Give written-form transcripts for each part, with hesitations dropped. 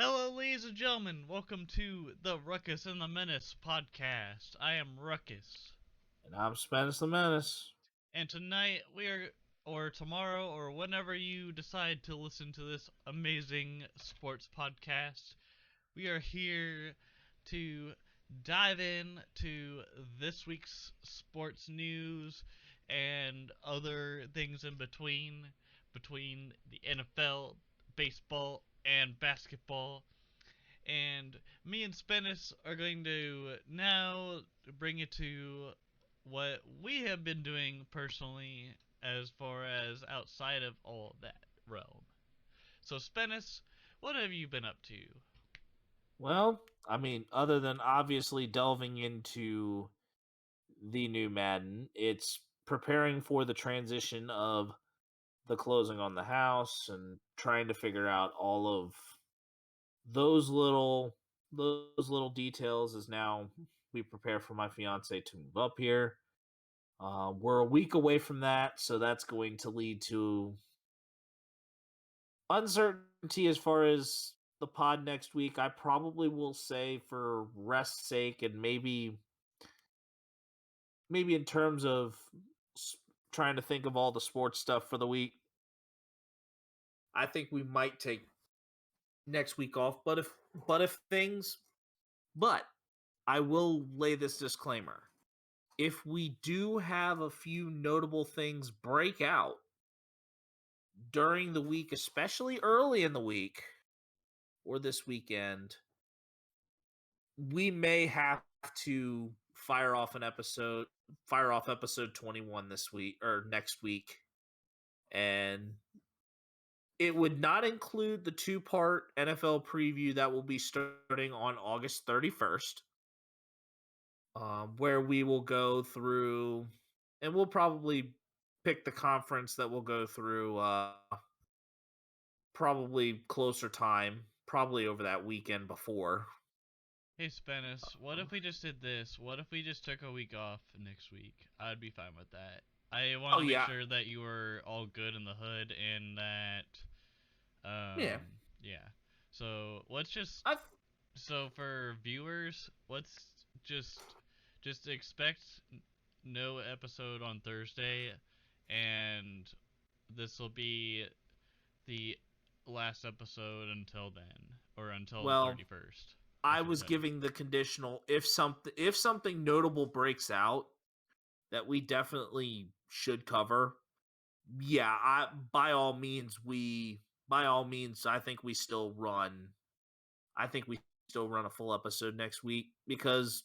Hello, ladies and gentlemen. Welcome to the Ruckus and The Menace podcast. I am Ruckus. And I'm Baseball the Menace. And tonight, or tomorrow, or whenever you decide to listen to this amazing sports podcast, we are here to dive in to this week's sports news and other things in between the NFL, baseball, and basketball. And me and Spinnis are going to now bring it to what we have been doing personally as far as outside of all that realm. So, Spinnis, what have you been up to? Well, other than obviously delving into the new Madden, it's preparing for the transition of the closing on the house and trying to figure out all of those little details as now we prepare for my fiance to move up here. We're a week away from that, so that's going to lead to uncertainty as far as the pod next week. I probably will say for rest's sake and maybe in terms of trying to think of all the sports stuff for the week, I think we might take next week off. But I will lay this disclaimer. If we do have a few notable things break out during the week, especially early in the week or this weekend, we may have to fire off episode 21 this week or next week. And it would not include the 2-part NFL preview that will be starting on August 31st, where we will go through, and we'll probably pick the conference that we'll go through probably closer time, probably over that weekend before. Hey, Spinnis, what if we just did this? What if we just took a week off next week? I'd be fine with that. I want to make Yeah. sure that you were all good in the hood and that Yeah. yeah. So let's just I've so for viewers, let's just just expect no episode on Thursday, and this will be the last episode until then, or until the well 31st. I was giving the conditional if something notable breaks out that we definitely should cover. Yeah, by all means I think we still run a full episode next week, because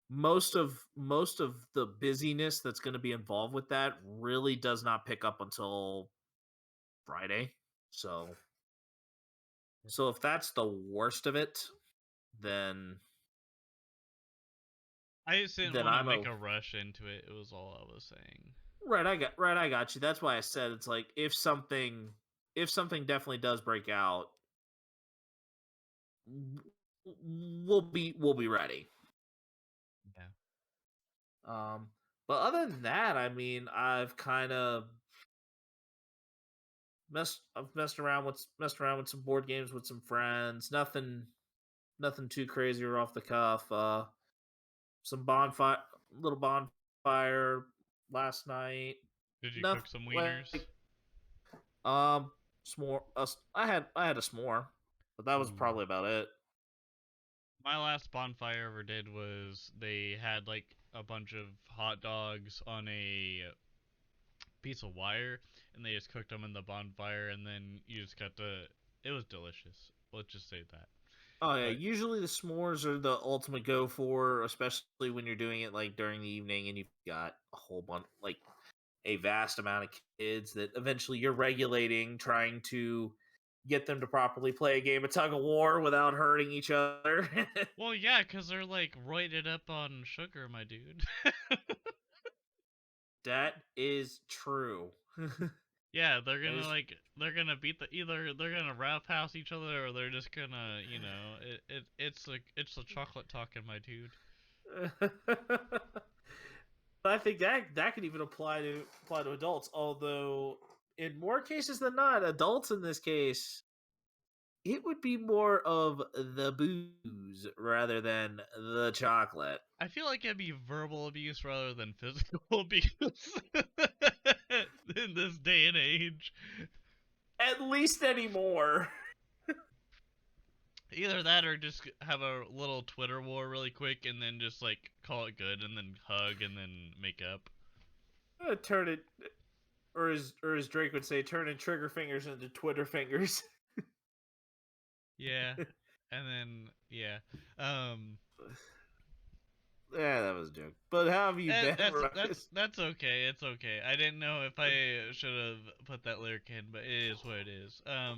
most of the busyness that's going to be involved with that really does not pick up until Friday. So if that's the worst of it, then I just didn't then want to I'm make a rush into it. It was all I was saying. I got you. That's why I said it's like if something definitely does break out, we'll be ready. Yeah. But other than that, I've kind of messed around with some board games with some friends. Nothing too crazy or off the cuff. Some little bonfire last night. Did you Nothing cook some wieners? S'more. I had a s'more, but that was probably about it. My last bonfire I ever did was they had like a bunch of hot dogs on a piece of wire, and they just cooked them in the bonfire, and then you just got to. It was delicious. Let's just say that. Oh yeah, But usually the s'mores are the ultimate go for, especially when you're doing it like during the evening and you've got a whole bunch, like a vast amount of kids that eventually you're regulating, trying to get them to properly play a game of tug of war without hurting each other. well, yeah, because they're like roided up on sugar, my dude. That is true. Yeah, they're gonna beat the either they're gonna roundhouse each other or they're just gonna it's a chocolate talking, my dude. I think that could even apply to adults, although in more cases than not, adults in this case it would be more of the booze rather than the chocolate. I feel like it'd be verbal abuse rather than physical abuse in this day and age. At least anymore. Either that or just have a little Twitter war really quick and then just like call it good and then hug and then make up. Turn it, or as Drake would say, turning trigger fingers into Twitter fingers. Yeah. And then yeah. Um Yeah, that was a joke. But how have you been, that's Ruckus? that's okay. It's okay. I didn't know if I should have put that lyric in, but it is what it is. No.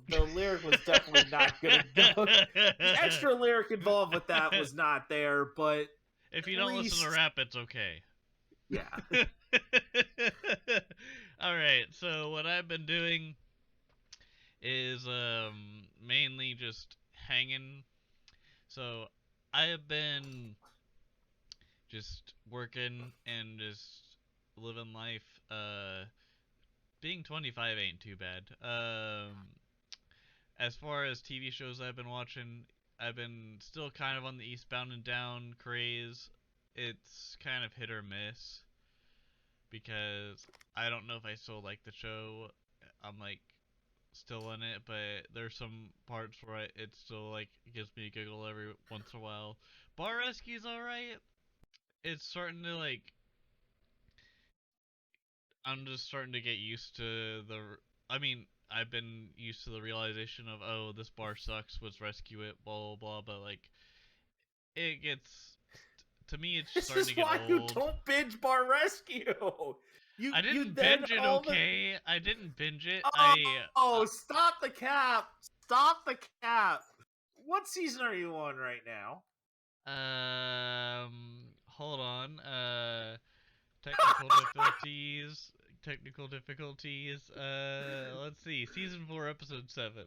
The lyric was definitely not gonna go. The extra lyric involved with that was not there, but if you at don't listen to least, rap, it's okay. yeah. All right. So what I've been doing is mainly just hanging. So I have been just working and just living life. Being 25 ain't too bad. As far as TV shows I've been watching, I've been still kind of on the Eastbound and Down craze. It's kind of hit or miss because I don't know if I still like the show. I'm like still in it, but there's some parts where it still like gives me a giggle every once in a while. Bar Rescue's alright. It's starting to like I'm just starting to get used to the. I mean, I've been used to the realization of oh, this bar sucks. Let's rescue it. Blah blah blah. But like, it gets to me, it's This starting to is get why you old. don't binge Bar Rescue. You I you didn't then binge it. all the Okay, I didn't binge it. oh, stop the cap. Stop the cap. What season are you on right now? Hold on. Technical difficulties. Technical difficulties. Let's see. Season 4, episode 7.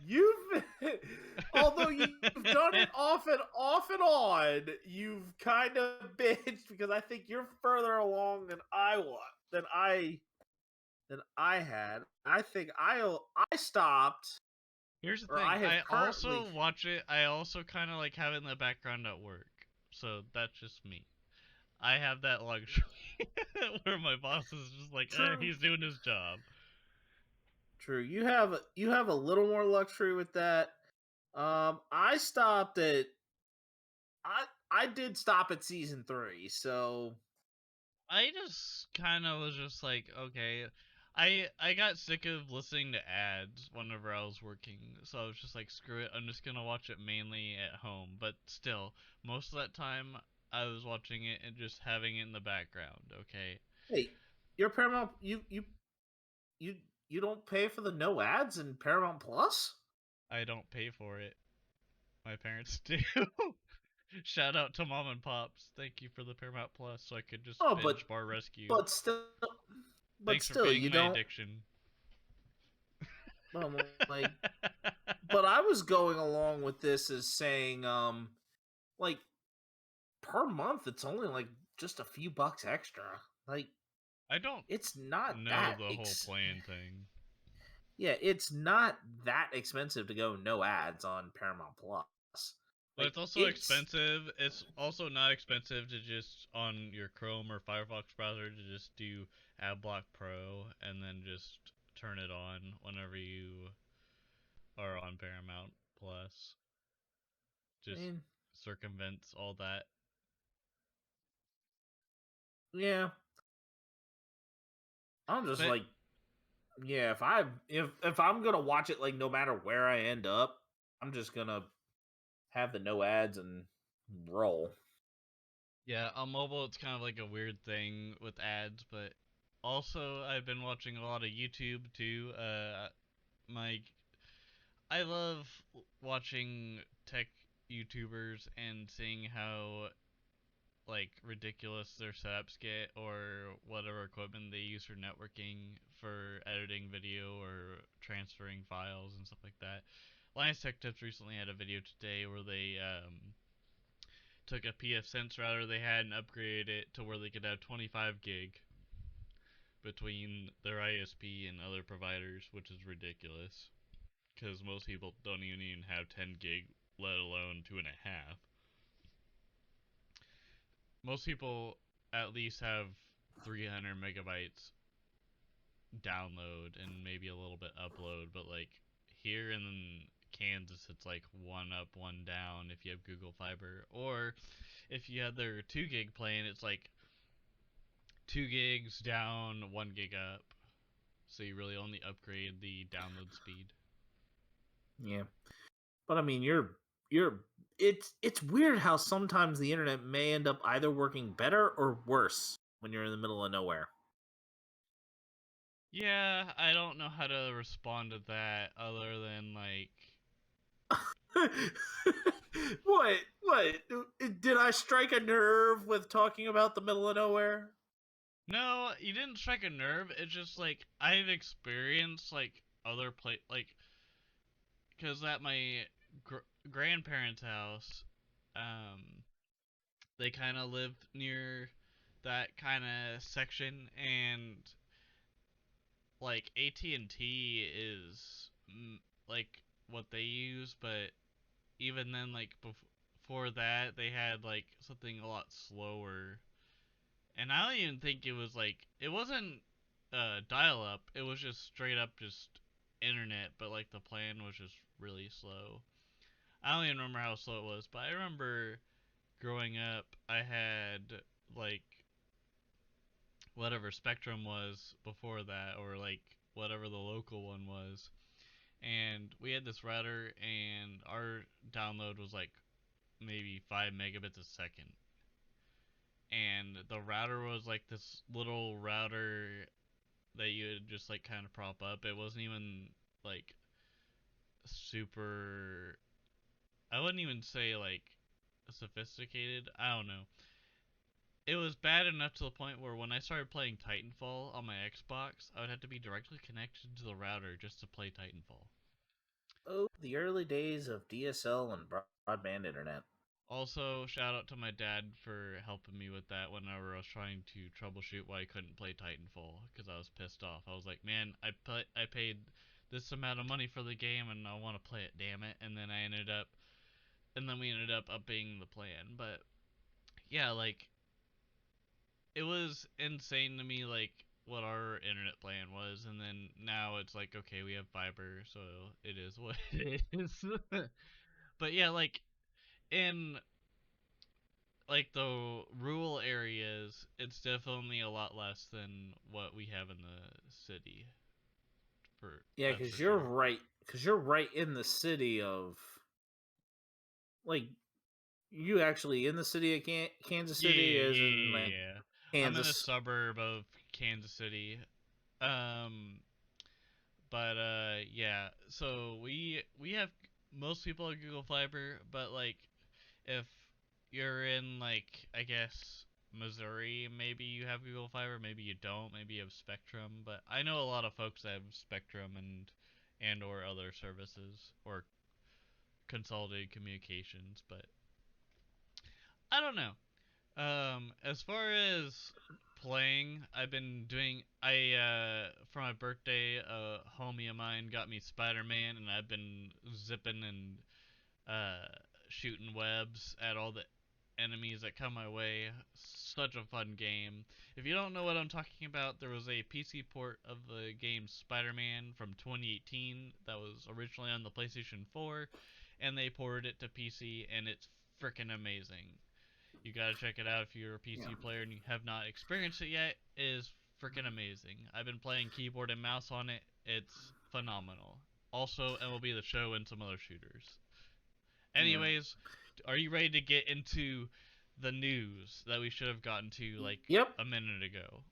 You've although you've done it off and on, you've kind of binged because I think you're further along than I was than I had. I think I stopped Here's the or thing. I have I currently also watch it. I also kind of like have it in the background at work. So that's just me. I have that luxury where my boss is just like, true. he's doing his job. True. You have a little more luxury with that. I stopped at I did stop at season 3, so I just kind of was just like, okay. I got sick of listening to ads whenever I was working, so I was just like, screw it. I'm just gonna watch it mainly at home. But still, most of that time I was watching it and just having it in the background. Okay. hey, your Paramount you you don't pay for the no ads in Paramount Plus? I don't pay for it. My parents do. Shout out to mom and pops. Thank you for the Paramount Plus so I could just Oh, binge Bar Rescue. but still but Thanks for still feeding you my don't addiction. like but I was going along with this as saying like per month it's only like just a few bucks extra. Like I don't it's not know that the whole plan thing. yeah, it's not that expensive to go no ads on Paramount Plus. But Like it's also it's expensive. It's also not expensive to just on your Chrome or Firefox browser to just do AdBlock Pro and then just turn it on whenever you are on Paramount Plus. I Just mean, circumvents all that. yeah. I'm just But like yeah, if I'm gonna watch it like no matter where I end up, I'm just gonna have the no ads and roll. yeah, on mobile it's kind of like a weird thing with ads, but also I've been watching a lot of YouTube too. My I love watching tech YouTubers and seeing how like ridiculous their setups get or whatever equipment they use for networking for editing video or transferring files and stuff like that. Linus Tech Tips recently had a video today where they took a PF Sense router they had and upgraded it to where they could have 25 gig between their ISP and other providers, which is ridiculous. Because most people don't even have 10 gig, let alone 2.5. Most people at least have 300 megabytes download and maybe a little bit upload, but like here in Kansas, it's like one up, one down if you have Google Fiber, or if you have their 2 gig plan, it's like 2 gigs down, 1 gig up. So you really only upgrade the download speed. Yeah, but I mean, it's weird how sometimes the internet may end up either working better or worse when you're in the middle of nowhere. Yeah, I don't know how to respond to that other than like, What? What? Did I strike a nerve with talking about the middle of nowhere? no, you didn't strike a nerve. It's just like I've experienced like other like, because at my grandparents' house, um, they kind of lived near that kind of section, and like AT&T is like what they use, but even then, like before that, they had like something a lot slower, and I don't even think it was like it wasn't dial up. It was just straight up just internet, but like the plan was just really slow. I don't even remember how slow it was, but I remember growing up, I had like whatever Spectrum was before that, or like whatever the local one was, and we had this router, and our download was like maybe 5 megabits a second, and the router was like this little router that you would just like kind of prop up. It wasn't even like super. I wouldn't even say like sophisticated. I don't know. It was bad enough to the point where when I started playing Titanfall on my Xbox, I would have to be directly connected to the router just to play Titanfall. Oh, the early days of DSL and broadband internet. Also, shout out to my dad for helping me with that whenever I was trying to troubleshoot why I couldn't play Titanfall because I was pissed off. I was like, man, I paid this amount of money for the game and I want to play it, damn it. And then we ended up upping the plan. But yeah, like it was insane to me, like what our internet plan was, and then now it's like, okay, we have fiber, so it is what it is. But yeah, like in like the rural areas, it's definitely a lot less than what we have in the city. For Yeah, that's for sure. because you're right in the city of, like, you actually in the city of Kansas Yeah, City, yeah, as yeah, in yeah, like yeah. I'm in a Kansas. suburb of Kansas City. Um, but yeah. So we have most people have Google Fiber, but like if you're in like I guess Missouri, maybe you have Google Fiber, maybe you don't, maybe you have Spectrum, but I know a lot of folks that have Spectrum and or other services or consolidated communications, but I don't know. As far as playing, I've been doing I for my birthday, a homie of mine got me Spider-Man and I've been zipping and uh, shooting webs at all the enemies that come my way. Such a fun game. If you don't know what I'm talking about, there was a PC port of the game Spider-Man from 2018 that was originally on the PlayStation 4, and they ported it to PC, and it's freaking amazing. You gotta check it out if you're a Yeah. PC player and you have not experienced it yet. It is freaking amazing. I've been playing keyboard and mouse on it. It's phenomenal. Also, MLB The Show and some other shooters. Yeah. Anyways, are you ready to get into the news that we should have gotten to like Yep. a minute ago?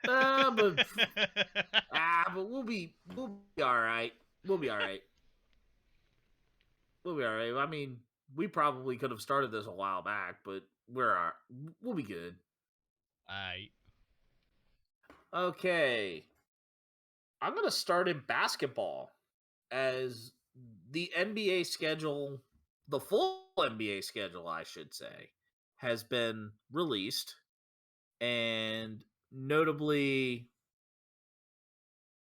Uh, but but we'll be all right. We'll be all right. We'll be all right. I mean, we probably could have started this a while back, but we'll be good. I Okay. I'm gonna start in basketball as the NBA schedule, the full NBA schedule, I should say, has been released, and notably,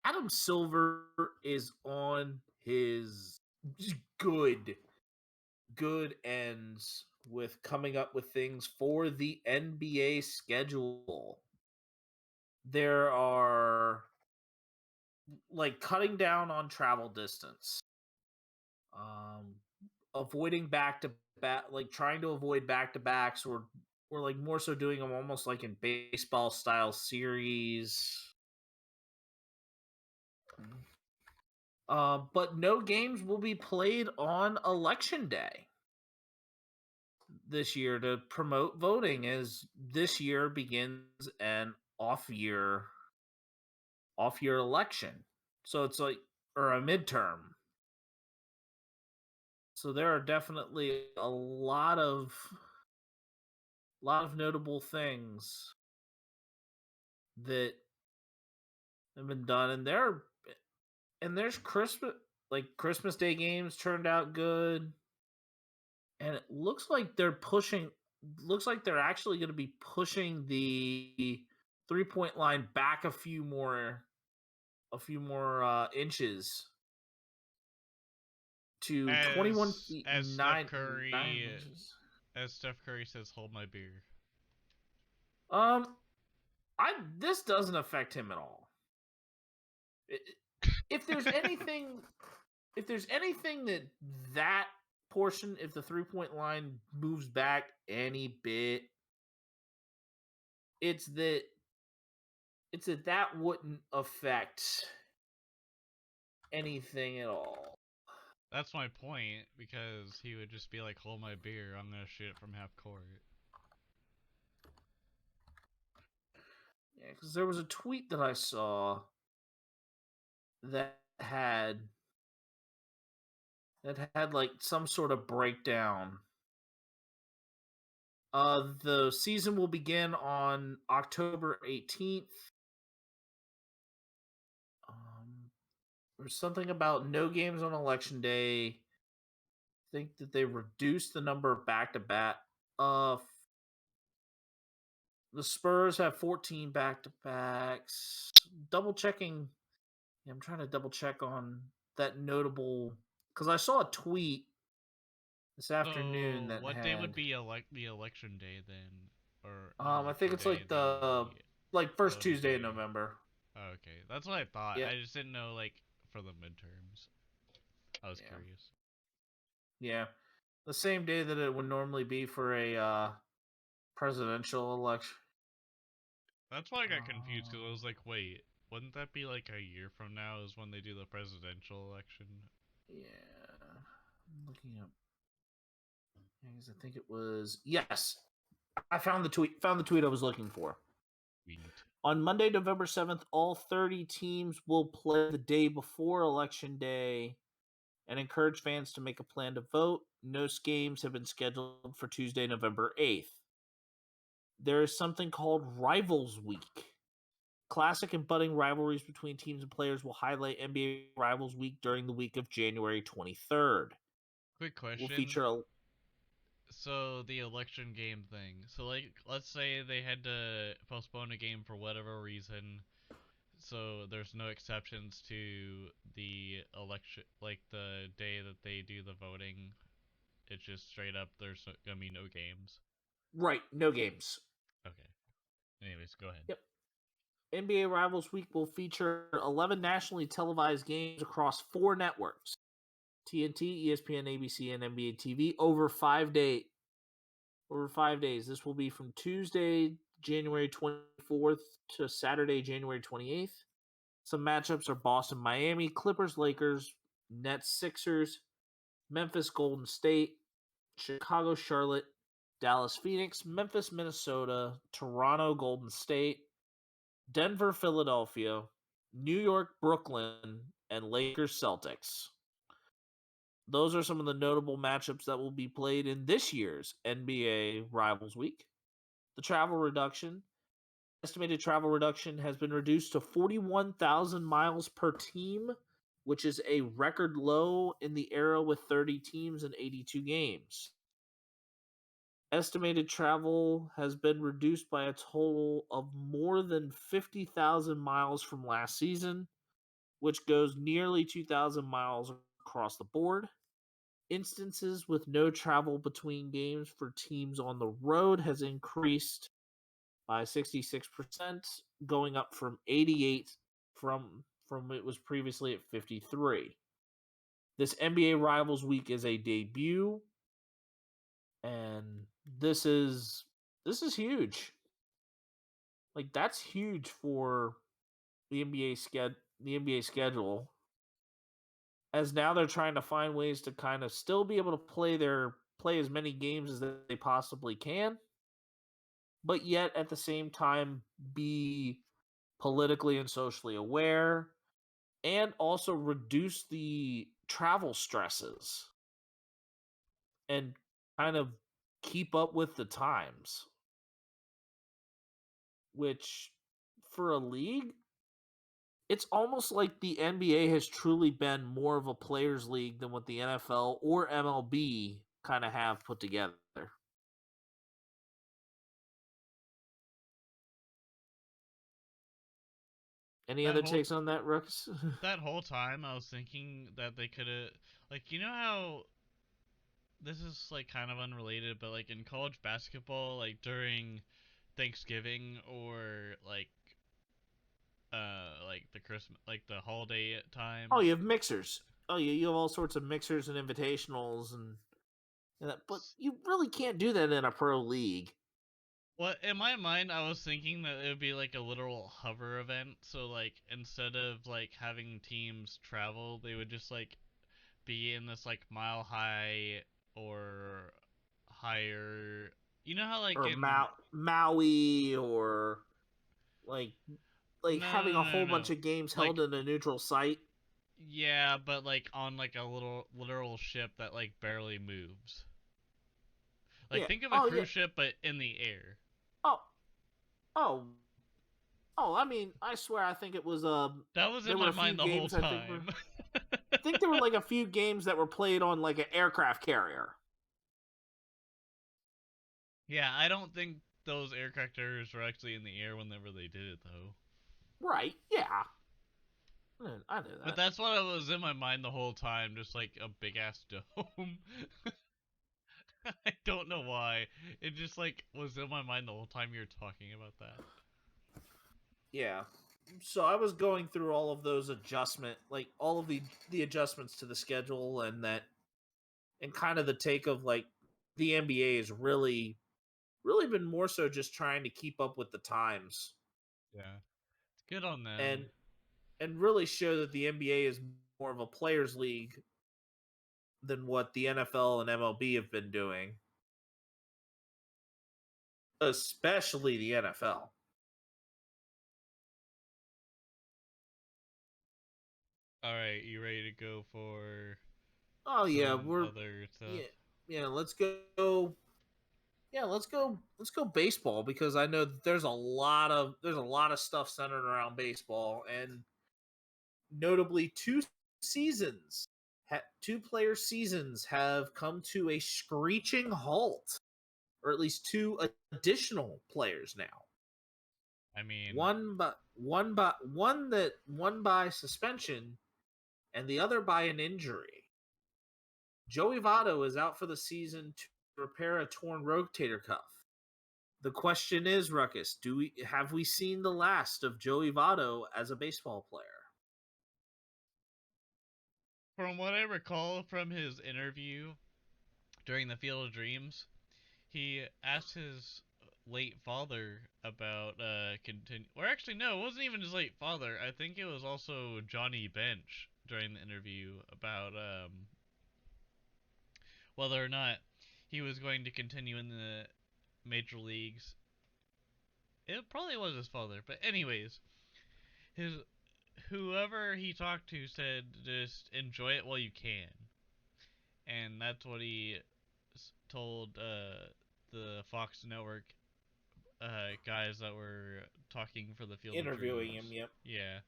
Adam Silver is on his good ends with coming up with things for the NBA schedule. There are like cutting down on travel distance. Um avoiding back to back, like trying to avoid back to backs, or like more so doing them almost like in baseball style series. But no games will be played on election day this year to promote voting, as this year begins an off year election. So it's like, or a midterm. So there are definitely a lot of notable things that have been done, and there's Christmas Day games turned out good, and it looks like they're actually going to be pushing the 3-point line back a few more inches to 21 feet As 9 inches. Steph Curry says, "Hold my beer." Um, I this doesn't affect him at all. If there's anything, that portion, if the 3-point line moves back any bit, it's that that wouldn't affect anything at all. That's my point, because he would just be like, "Hold my beer. I'm gonna shoot it from half court." Yeah, because there was a tweet that I saw that had like some sort of breakdown. The season will begin on October 18th. There's something about no games on election day. I think that they reduced the number of back-to-back. The Spurs have 14 back-to-backs. Double checking. Yeah, I'm trying to double check on that notable, because I saw a tweet this afternoon So, that what day would had. be the election day then, or not I think election it's day, like the the first voting Tuesday in day? November. Oh, okay, that's what I thought. Yeah, I just didn't know, like, for the midterms. I was yeah, curious. yeah. The same day that it would normally be for a presidential election. That's why I got confused, because I was Um, like, wait, wouldn't that be like a year from now is when they do the presidential election? yeah, I'm looking up. I think it was, yes. I found the tweet. Found the tweet I was looking for. Sweet. On Monday, November 7th, all 30 teams will play the day before Election Day and encourage fans to make a plan to vote. No games have been scheduled for Tuesday, November 8th. There is something called Rivals Week. Classic and budding rivalries between teams and players will highlight NBA Rivals Week during the week of January 23rd. Quick Will question. feature a. So, the election game thing. So, like, let's say they had to postpone a game for whatever reason. So, there's no exceptions to the election, like, the day that they do the voting. It's just straight up, there's gonna be no games. Right, no games. Okay. Anyways, go ahead. Yep. NBA Rivals Week will feature 11 nationally televised games across 4 networks: TNT, ESPN, ABC, and NBA TV over 5 days. This will be from Tuesday, January 24th to Saturday, January 28th. Some matchups are Boston, Miami, Clippers, Lakers, Nets, Sixers, Memphis, Golden State, Chicago, Charlotte, Dallas, Phoenix, Memphis, Minnesota, Toronto, Golden State, Denver, Philadelphia, New York, Brooklyn, and Lakers, Celtics. Those are some of the notable matchups that will be played in this year's NBA Rivals Week. The estimated travel reduction has been reduced to 41,000 miles per team, which is a record low in the era with 30 teams and 82 games. Estimated travel has been reduced by a total of more than 50,000 miles from last season. which goes nearly 2,000 miles across the board. Instances with no travel between games for teams on the road has increased by 66%, going up from 88 from it was previously at 53. This NBA Rivals Week is a debut, and this is huge. Like, that's huge for the NBA schedule, as now they're trying to find ways to kind of still be able to play as many games as they possibly can, but yet at the same time be politically and socially aware, and also reduce the travel stresses and kind of keep up with the times, which for a league, it's almost like the NBA has truly been more of a players league than what the NFL or MLB kind of have put together. Any That other whole takes on that, Ruckus? that whole time I was thinking that they could have, like, you know how this is like kind of unrelated, but like in college basketball, like during Thanksgiving or like the Christmas, like the holiday Oh, you times. have mixers. Oh, you have all sorts of mixers and invitationals and that, but you really can't do that in a pro league. Well, in my mind, I was thinking that it would be like a literal hover event. So like instead of like having teams travel, they would just like be in this like mile high or higher. You know how like Or in Maui, or like no no having no a no whole no bunch of games held like in a neutral site. yeah, but like on like a little literal ship that like barely moves. Like Yeah. think of a Oh yeah. cruise ship but in the air. Oh oh oh. I mean, I swear, I think it was That was in there were my a few mind the whole games. time. I think there were like a few games that were played on like an aircraft carrier. Yeah, I don't think those aircraft carriers were actually in the air whenever they did it though. Right? Yeah. I knew But that. that's what was in my mind the whole time, just like a big ass dome. I don't know why. It just like was in my mind the whole time you were talking about that. Yeah. So I was going through all of those like all of the adjustments to the schedule, and that, and kind of the take of like the NBA is really been more so just trying to keep up with the times, Yeah. Good on and them. really show that the NBA is more of a players league than what the NFL and MLB have been doing, especially the NFL. Alright, you ready to go for Oh yeah, some other stuff? yeah, let's go. Yeah, let's go baseball, because I know that there's a lot of stuff centered around baseball, and notably two player seasons have come to a screeching halt, or at least two additional players now. I mean, One by suspension, and the other by an injury. Joey Votto is out for the season to repair a torn rotator cuff. The question is, Ruckus, have we seen the last of Joey Votto as a baseball player? from what I recall from his interview during the Field of Dreams, he asked his late father about continue. Or actually, no, it wasn't even his late father. I think it was also Johnny Bench during the interview about whether or not he was going to continue in the major leagues. It probably was his father, but anyways, his whoever he talked to said just enjoy it while you can, and that's what he told the Fox Network guys that were talking for the Field of Interviewing him, Dreams. yep. Yeah,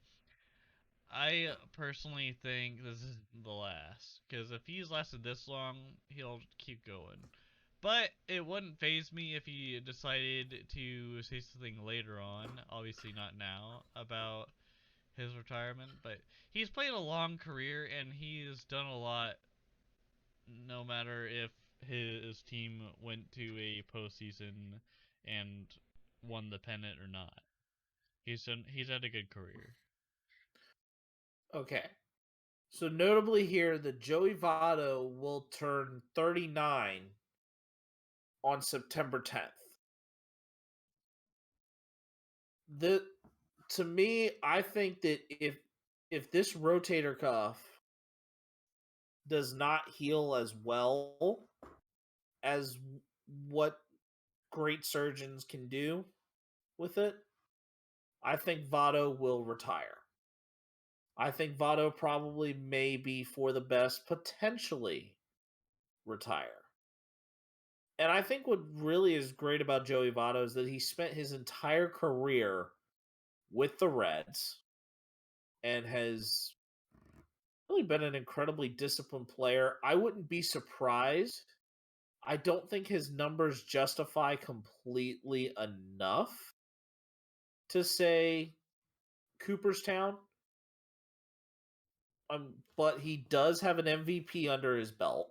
I personally think this is the last, because if he's lasted this long, he'll keep going. But it wouldn't phase me if he decided to say something later on, obviously not now, about his retirement, but he's played a long career and he's done a lot. No matter if his team went to a postseason and won the pennant or not, he's had a good career. Okay. So notably here, that Joey Votto will turn 39 on September 10th. The To me, I think that if this rotator cuff does not heal as well as what great surgeons can do with it, I think Votto will retire. I think Votto probably may be for the best potentially retire. And I think what really is great about Joey Votto is that he spent his entire career with the Reds and has really been an incredibly disciplined player. I wouldn't be surprised. I don't think his numbers justify completely enough to say Cooperstown. But he does have an MVP under his belt.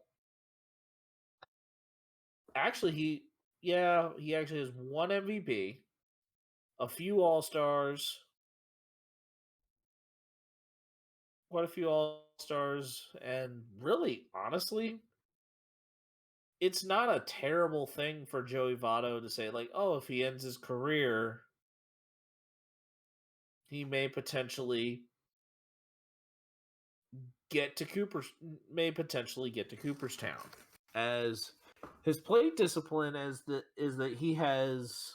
Actually, he actually has one MVP, a few All Stars, quite a few All Stars, and really, honestly, it's not a terrible thing for Joey Votto to say, like, oh, if he ends his career, he may potentially get to Cooperstown, as his plate discipline is that he has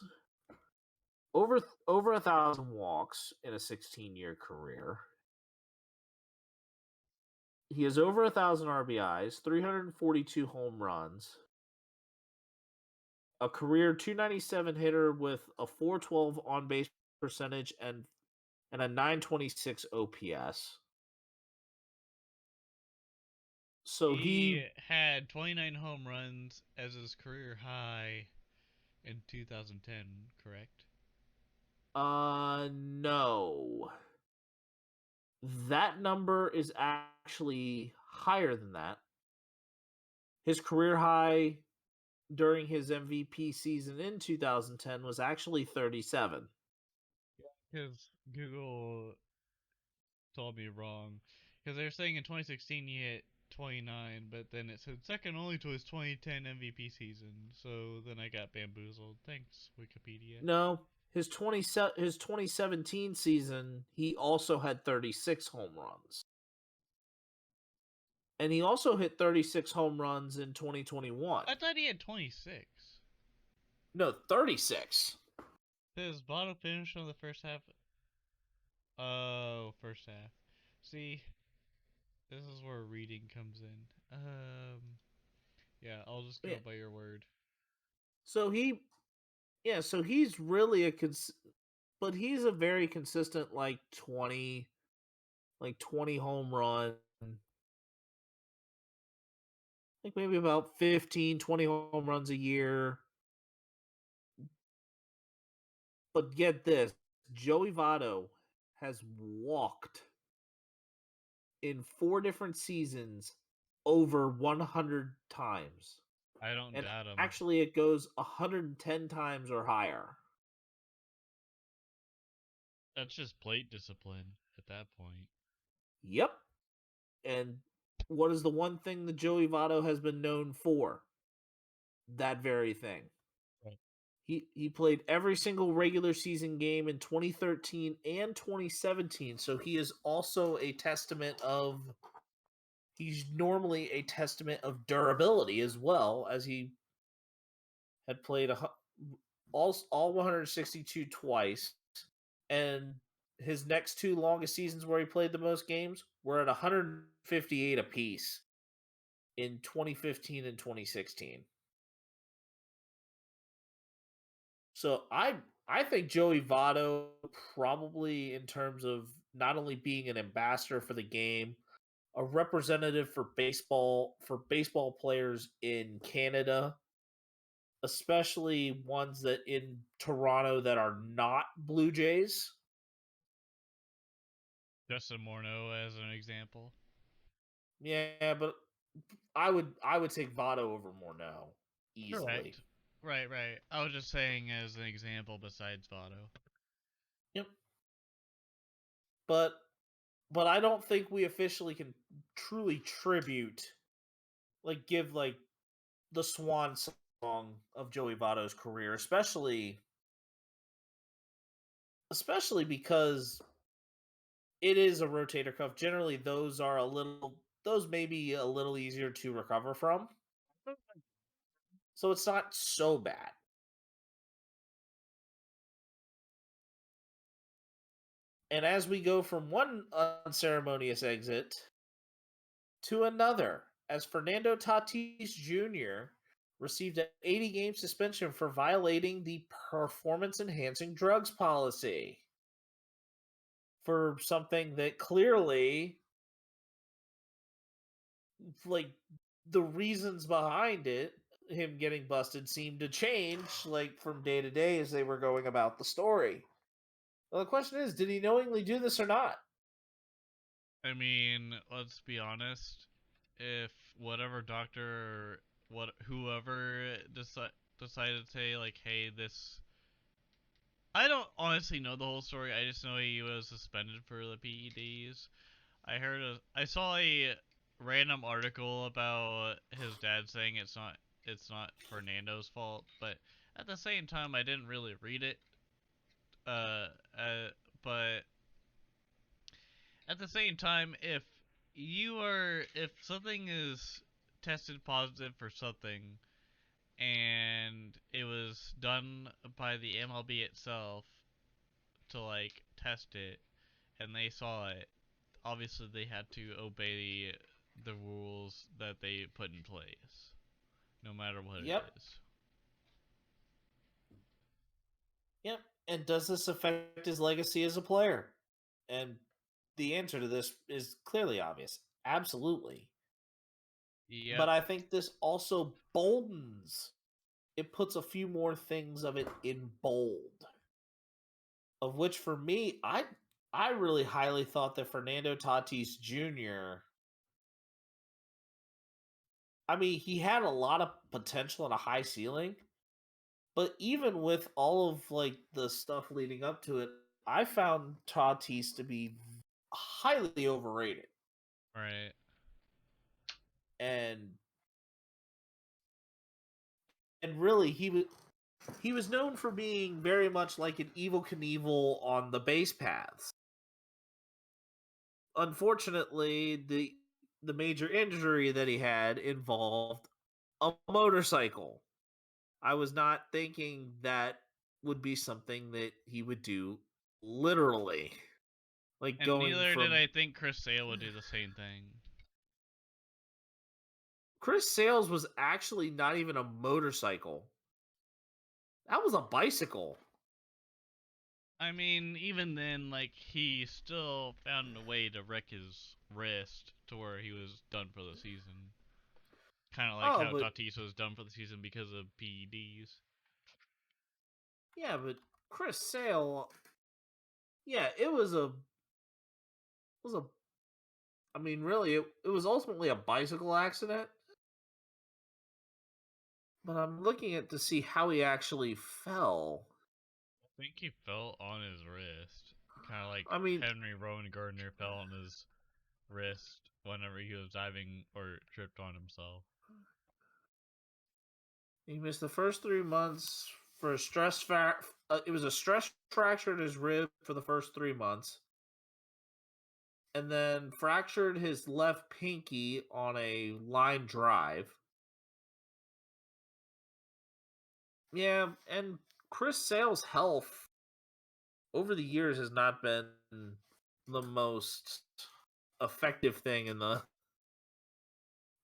over 1,000 walks in a 16-year career. He has over 1,000 RBIs, 342 home runs, a career 297 hitter with a 412 on base percentage and a 926 OPS. So He had 29 home runs as his career high in 2010, correct? No. That number is actually higher than that. His career high during his MVP season in 2010 was actually 37. Because Google told me wrong. Because they were saying in 2016 he hit 29, but then it said second only to his 2010 MVP season. So then I got bamboozled. Thanks, Wikipedia. No, his 2017 season, he also had 36 home runs. And he also hit 36 home runs in 2021. I thought he had 26. No, 36. His bottom finish on the first half. Oh, first half. See, this is where reading comes in. Yeah, I'll just go Yeah. by your word. So he's really but he's a very consistent like 20 home run, like maybe about 15, 20 home runs a year. But get this, Joey Votto has walked in 4 different seasons over 100 times. I don't And doubt him. actually it goes 110 times or higher. That's just plate discipline at that point. Yep. And what is the one thing that Joey Votto has been known for? That very thing. Right. He played every single regular season game in 2013 and 2017, so he's normally a testament of durability, as well as he had played all 162 twice, and his next 2 longest seasons where he played the most games were at 158 apiece in 2015 and 2016. So I think Joey Votto, probably in terms of not only being an ambassador for the game, a representative for baseball players in Canada, especially ones that in Toronto that are not Blue Jays. Justin Morneau as an example. Yeah, but I would take Votto over Morneau easily. Correct. Right, right. I was just saying as an example besides Votto. Yep. But I don't think we officially can truly give like the swan song of Joey Votto's career, especially because it is a rotator cuff. Generally, those may be a little easier to recover from, so it's not so bad. And as we go from one unceremonious exit to another, as Fernando Tatis Jr. received an 80-game suspension for violating the performance enhancing drugs policy for something that clearly, like, the reasons behind it, him getting busted, seemed to change like from day to day as they were going about the story. Well, the question is, did he knowingly do this or not? I mean, let's be honest. If whatever doctor or whoever decided to say like, hey, this. I don't honestly know the whole story. I just know he was suspended for the PEDs. I saw a random article about his dad saying it's not Fernando's fault, but at the same time I didn't really read it. Uh, uh, but at the same time, if something is tested positive for something and it was done by the MLB itself to like test it and they saw it, obviously they had to obey the rules that they put in place, no matter what it Yep, is. yep. And does this affect his legacy as a player? And the answer to this is clearly obvious. Absolutely. But Yep. I think this also boldens. It puts a few more things of it in bold. Of which, for me, I really highly thought that Fernando Tatis Jr. I mean, he had a lot of potential and a high ceiling, but even with all of like the stuff leading up to it, I found Tatis to be highly overrated. Right. And really he was known for being very much like an evil Knievel on the base paths. Unfortunately, the major injury that he had involved a motorcycle. I was not thinking that would be something that he would do literally. Like And going neither did from I think Chris Sale would do the same thing. Chris Sales was actually not even a motorcycle. That was a bicycle. I mean, even then, like, he still found a way to wreck his wrist to where he was done for the season. Kind of like Oh, how but Tatis was done for the season because of PEDs. yeah, but Chris Sale, yeah, was a I mean, really, it was ultimately a bicycle accident. But I'm looking at to see how he actually fell. I think he fell on his wrist. Kind of like I mean, Henry Rowan Gardner fell on his wrist whenever he was diving or tripped on himself. he missed the first 3 months for a it was a stress fracture in his rib for the first 3 months, and then fractured his left pinky on a line drive. Yeah, and Chris Sale's health over the years has not been the effective thing in the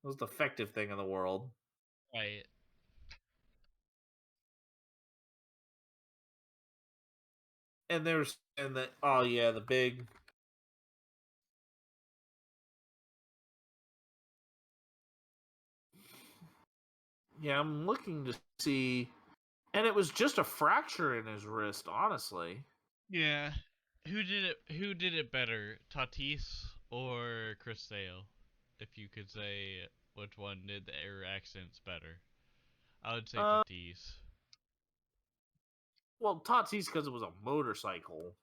most effective thing in the world. Right. And there's and the oh yeah, the big yeah, I'm looking to see, and it was just a fracture in his wrist, honestly. Yeah. Who did it better, Tatis or Chris Sale? If you could say which one did their accents better, I would say Uh, Tatis. well, Tatis because it was a motorcycle,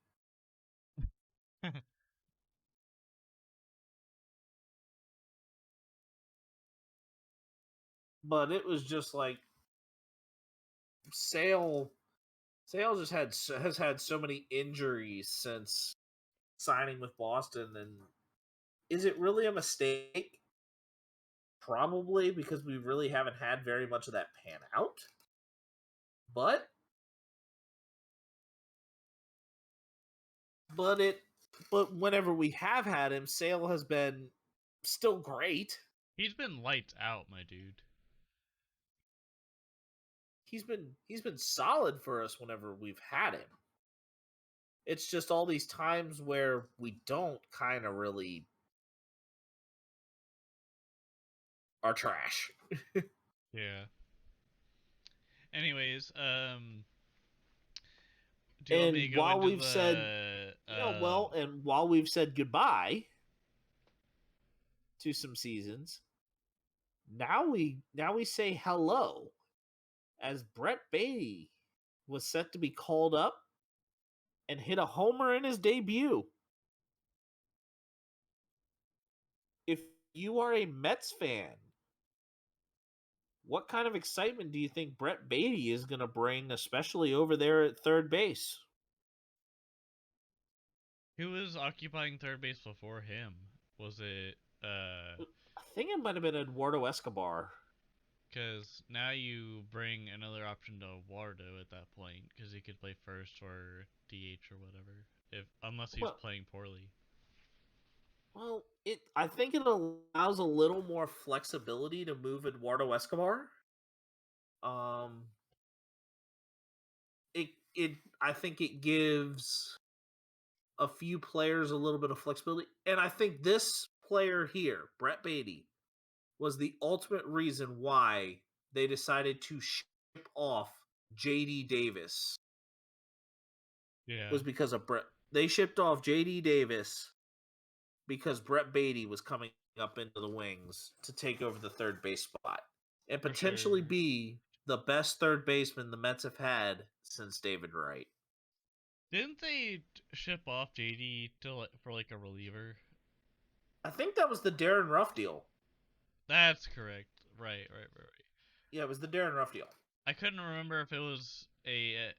but it was just like Sale. Sale just has had so many injuries since signing with Boston, and is it really a mistake? Probably because we really haven't had very much of that pan out. But but it but whenever we have had him, Sale has been still great. He's been lights out, my dude. He's been solid for us whenever we've had him. It's just all these times where we don't kind of really are trash. Yeah. Anyways, do you want me to And go while into we've said the and while we've said goodbye to some seasons, now we say hello as Brett Beatty was set to be called up and hit a homer in his debut. If you are a Mets fan, what kind of excitement do you think Brett Beatty is going to bring, especially over there at third base? who was occupying third base before him? Was it I think it might have been Eduardo Escobar. because now you bring another option to Wardo at that point because he could play first or DH or whatever, if unless he was Well, playing poorly. I think it allows a little more flexibility to move Eduardo Escobar. Um, it I think it gives a few players a little bit of flexibility, and I think this player here, Brett Beatty, was the ultimate reason why they decided to ship off JD Davis. Yeah, Was because of Brett. They shipped off JD Davis because Brett Beatty was coming up into the wings to take over the third base spot and for potentially sure. be the best third baseman the Mets have had since David Wright. Didn't they ship off JD for like a reliever? I think that was the Darren Ruff deal. That's correct. Right. Yeah, it was the Darren Ruff deal. I couldn't remember if it was a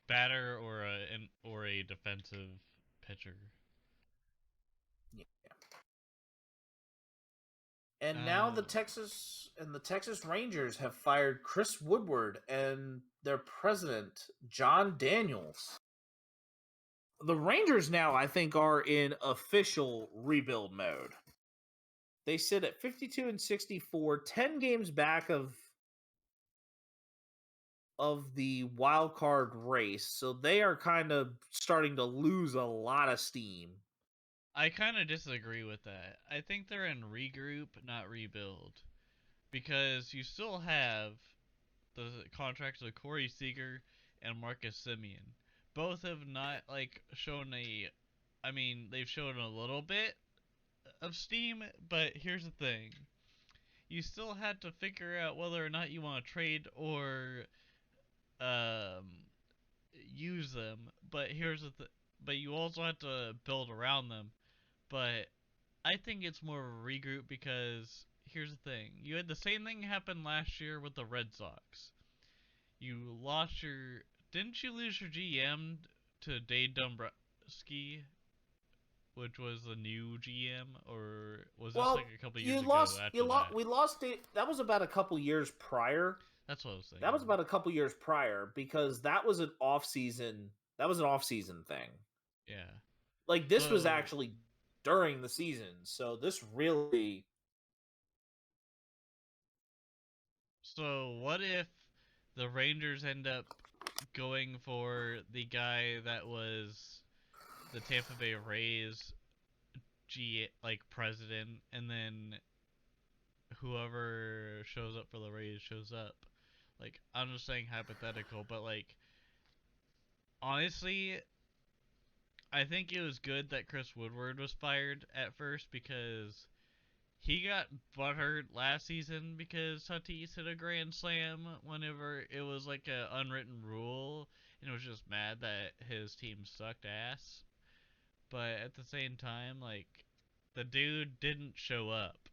batter or a defensive pitcher. Yeah. And now Um, the Texas Rangers have fired Chris Woodward and their president John Daniels. The Rangers now, I think, are in official rebuild mode. They sit at 52 and 64, 10 games back of the wild card race. So they are kind of starting to lose a lot of steam. I kind of disagree with that. I think they're in regroup, not rebuild, because you still have the contracts of Corey Seager and Marcus Simeon. Both have not like shown a. I mean, they've shown a little bit of steam, but here's the thing: you still had to figure out whether or not you want to trade or um, use them. But but you also have to build around them. But I think it's more of a regroup because here's the thing: you had the same thing happen last year with the Red Sox. You lost your. Didn't you lose your GM to Dave Dombrowski, which was the new GM, or was this like Well, a couple years ago you after lost that? we lost it. That was about a couple years prior. That's what I was That was thinking. about a couple years prior because that was an off season. That was an off season thing. Yeah. Like this was So actually during the season. So this really so what if the Rangers end up going for the guy that was the Tampa Bay Rays G like president, and then whoever shows up for the Rays shows up. Like I'm just saying hypothetical, but like honestly, I think it was good that Chris Woodward was fired at first because he got butthurt last season because Tatis hit a grand slam whenever it was like a unwritten rule, and was just mad that his team sucked ass. But at the same time, like, the dude didn't show up,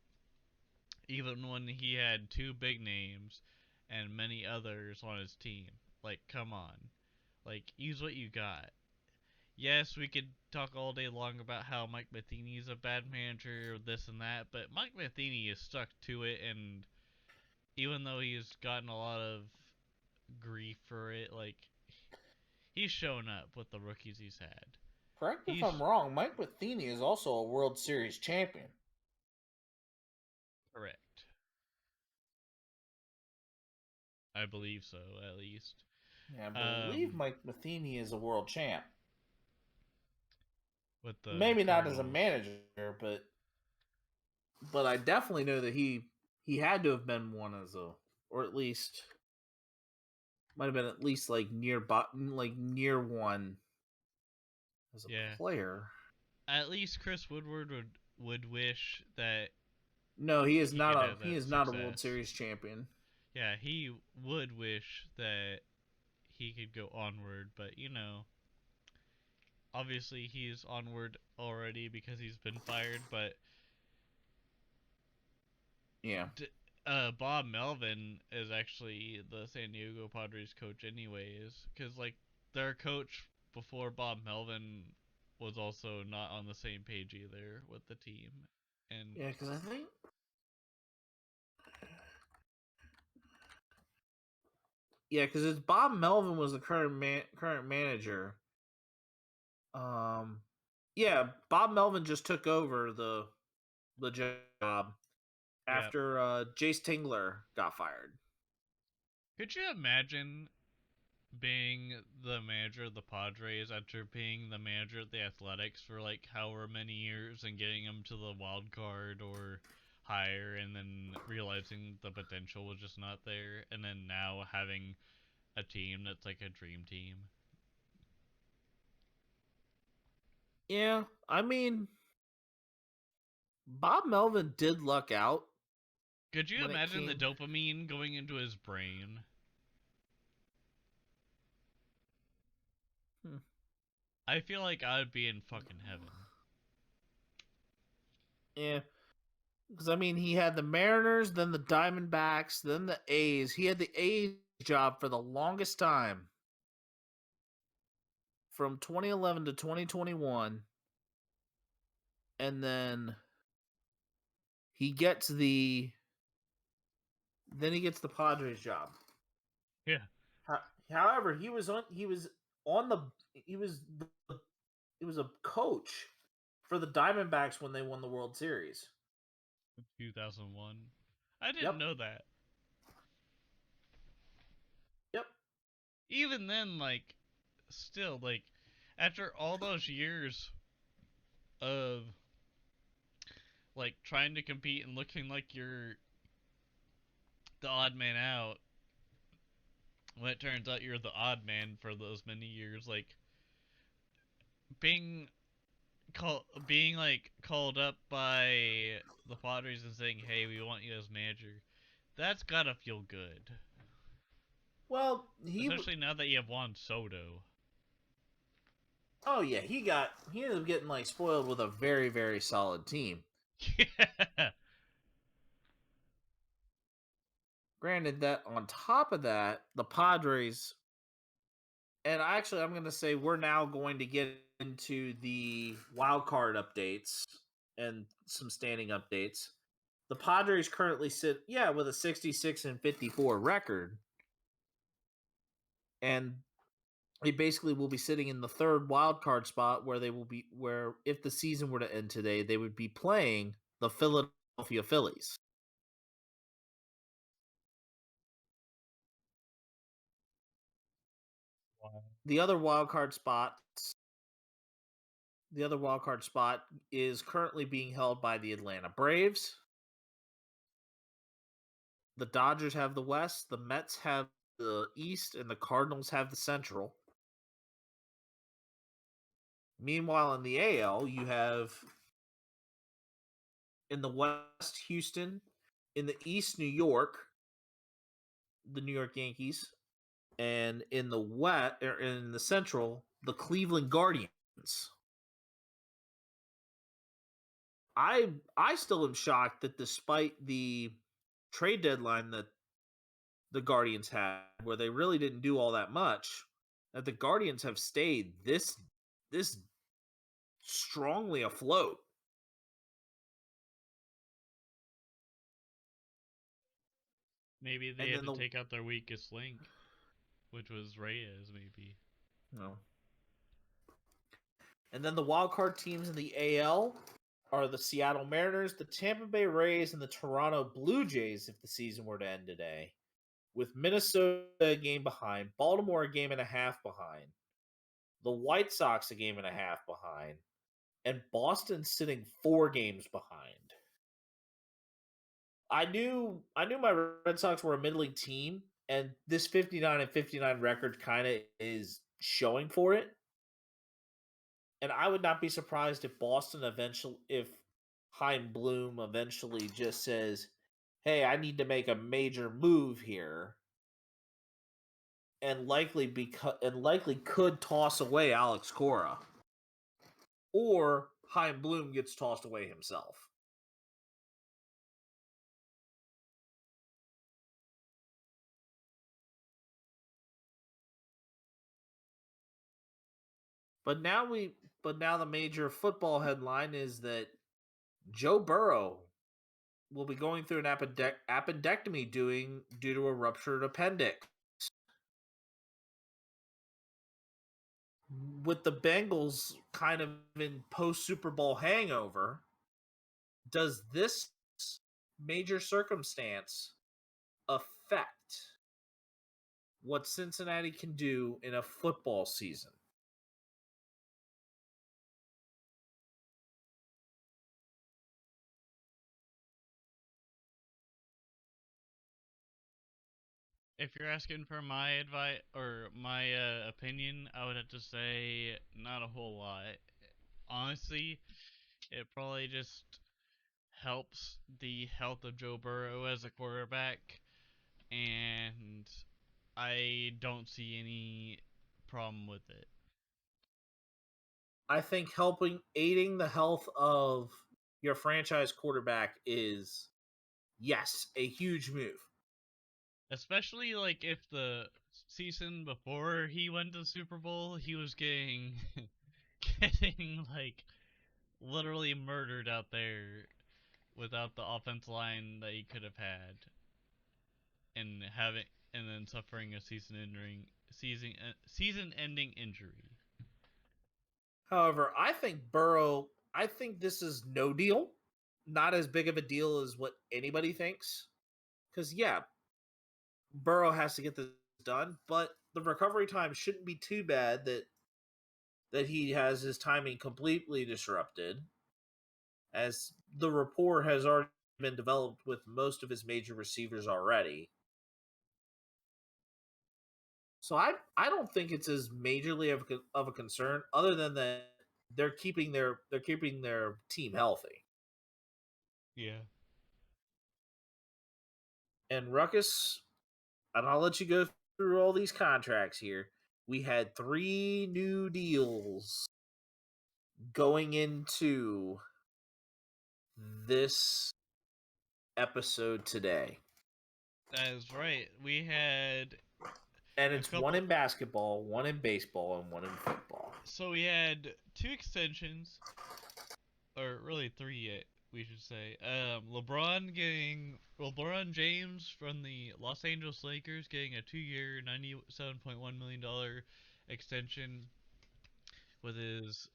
even when he had two big names and many others on his team. Like, come on. Like, use what you got. Yes, we could talk all day long about how Mike Matheny is a bad manager, this and that, but Mike Matheny is stuck to it, and even though he's gotten a lot of grief for it, like, he's shown up with the rookies he's had. Correct me if I'm He's wrong. Mike Matheny is also a World Series champion. correct. I believe so, at least. Yeah, I believe Um, Mike Matheny is a world champ. with the Maybe not as a Cardinals. manager, but I definitely know that he had to have been one as a, or at least might have been at least like near one as Yeah. a player. At least Chris Woodward would wish that No, he is he not could a have he that is not a World success. Series champion. Yeah, he would wish that he could go onward, but obviously he's onward already because he's been fired. But Yeah. Bob Melvin is actually the San Diego Padres coach, anyways, because like their coach before Bob Melvin was also not on the same page either with the team, and Yeah, because I think because it's Bob Melvin was the current manager. Um, yeah, Bob Melvin just took over the job yeah. after Jace Tingler got fired. Could you imagine being the manager of the Padres after being the manager of the Athletics for like however many years and getting them to the wild card or higher, and then realizing the potential was just not there, and then now having a team that's like a dream team? Yeah, I mean, Bob Melvin did luck out Could you when it imagine the came. dopamine going into his brain? Hmm, I feel like I would be in fucking heaven. yeah, because I mean, he had the Mariners, then the Diamondbacks, then the A's. He had the A's job for the longest time, from 2011 to 2021, and then he gets the he gets the Padres job. Yeah. However, on the he was he was a coach for the Diamondbacks when they won the World Series. 2001. I didn't Yep. know that. Yep. Even then, like, still, like, after all those years of like trying to compete and looking like you're the odd man out, when it turns out you're the odd man for those many years, like being being like called up by the Padres and saying, "Hey, we want you as manager." That's gotta feel good, Well, especially now that you have Juan Soto. oh yeah, he ended up getting like spoiled with a very solid team. Yeah, Granted that on top of that, the Padres, and actually I'm going to say we're now going to get into the wild card updates and some standing updates. The Padres currently sit with a 66-54 record, and they basically will be sitting in the third wild card spot where if the season were to end today, they would be playing the Philadelphia Phillies. The other wild card spot is currently being held by the Atlanta Braves. The Dodgers have the West, the Mets have the East, and the Cardinals have the Central. Meanwhile, in the AL, you have in the West Houston, in the East New York, the New York Yankees, and in the West or in the Central, the Cleveland Guardians. I still am shocked that despite the trade deadline that the Guardians had, where they really didn't do all that much, that the Guardians have stayed this strongly afloat. Maybe they And had then to the take out their weakest link, which was Reyes, maybe. no. And then the wild card teams in the AL are the Seattle Mariners, the Tampa Bay Rays, and the Toronto Blue Jays if the season were to end today. With Minnesota a game behind, Baltimore a game and a half behind, the White Sox a game and a half behind, and Boston sitting 4 games behind. I knew my Red Sox were a middling team, and this 59-59 record kind of is showing for it. And I would not be surprised if if Chaim Bloom eventually just says, "Hey, I need to make a major move here," and likely could toss away Alex Cora, or Chaim Bloom gets tossed away himself. But now the major football headline is that Joe Burrow will be going through an appendectomy due to a ruptured appendix. With the Bengals kind of in post Super Bowl hangover, does this major circumstance affect what Cincinnati can do in a football season? If you're asking for my advice or my opinion, I would have to say not a whole lot. Honestly, it probably just helps the health of Joe Burrow as a quarterback, and I don't see any problem with it. I think aiding the health of your franchise quarterback is, yes, a huge move. Especially like if the season before he went to the Super Bowl, he was getting getting like literally murdered out there without the offensive line that he could have had, and having and then suffering a season-ending injury. However, I think this is no deal. Not as big of a deal as what anybody thinks. Because, yeah, Burrow has to get this done, but the recovery time shouldn't be too bad that he has his timing completely disrupted, as the rapport has already been developed with most of his major receivers already. So I don't think it's as majorly of a concern, other than that they're keeping their team healthy. Yeah. And Ruckus, and I'll let you go through all these contracts here. We had 3 new deals going into this episode today. That is right. We had And a it's one couple. in basketball, one in baseball, and one in football. So we had two extensions, or really three, we should say. LeBron James from the Los Angeles Lakers getting a 2-year, $97.1 million extension with his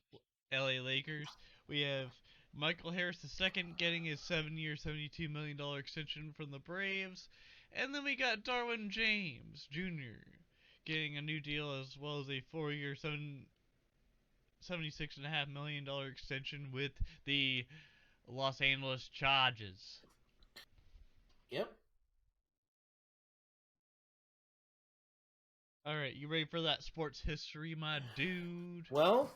LA Lakers. We have Michael Harris II getting his 7-year, $72 million extension from the Braves. And then we got Darwin James Jr. getting a new deal as well as a 4-year, $76.5 million extension with the Los Angeles Chargers. Yep. All right, you ready for that sports history, my dude? Well,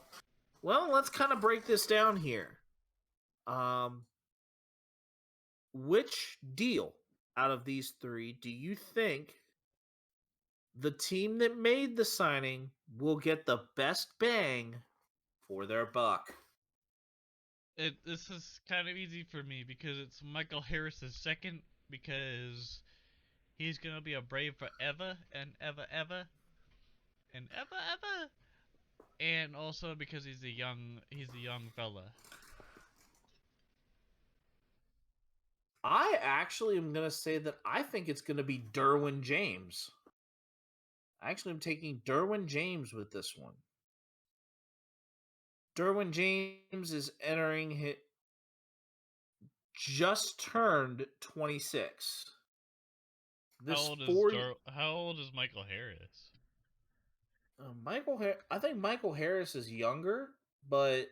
Well, let's kind of break this down here. Um, which deal out of these three do you think the team that made the signing will get the best bang for their buck? This is kind of easy for me because it's Michael Harris's second, because he's gonna be a Brave forever and ever and ever, and also because he's a young fella. I actually am going to say that I think it's going to be Derwin James. I actually am taking Derwin James with this one. Derwin James is entering hit just turned 26. This 4 How old is Michael Harris? I think Michael Harris is younger, but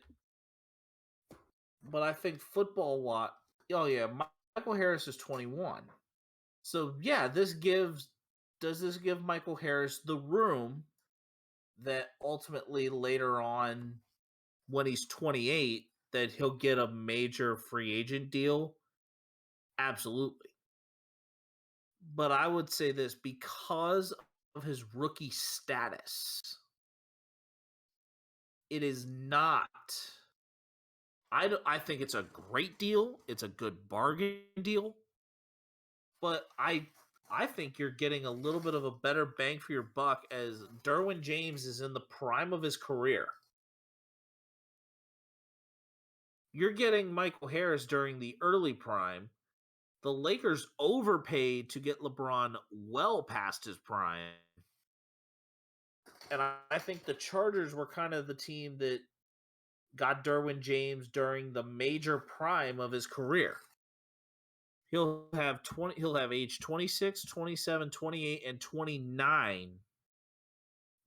I think football what oh yeah, Michael Harris is 21. So yeah, does this give Michael Harris the room that ultimately later on when he's 28 that he'll get a major free agent deal? Absolutely. But I would say this because of his rookie status, it is not. I think it's a great deal. It's a good bargain deal. But I think you're getting a little bit of a better bang for your buck as Derwin James is in the prime of his career. You're getting Michael Harris during the early prime. The Lakers overpaid to get LeBron well past his prime. And I think the Chargers were kind of the team that got Derwin James during the major prime of his career. He'll have age 26, 27, 28 and 29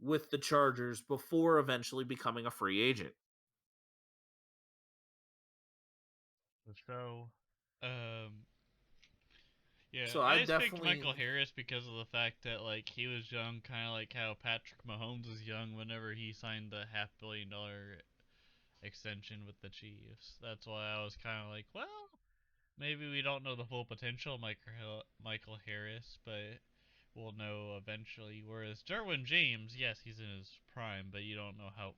with the Chargers before eventually becoming a free agent. So, um, yeah, So I I just picked definitely Michael Harris because of the fact that like he was young, kind of like how Patrick Mahomes was young whenever he signed the $500 million extension with the Chiefs. That's why I was kind of like, well, maybe we don't know the full potential of Michael Harris, but we'll know eventually. Whereas Derwin James, yes, he's in his prime, but you don't know how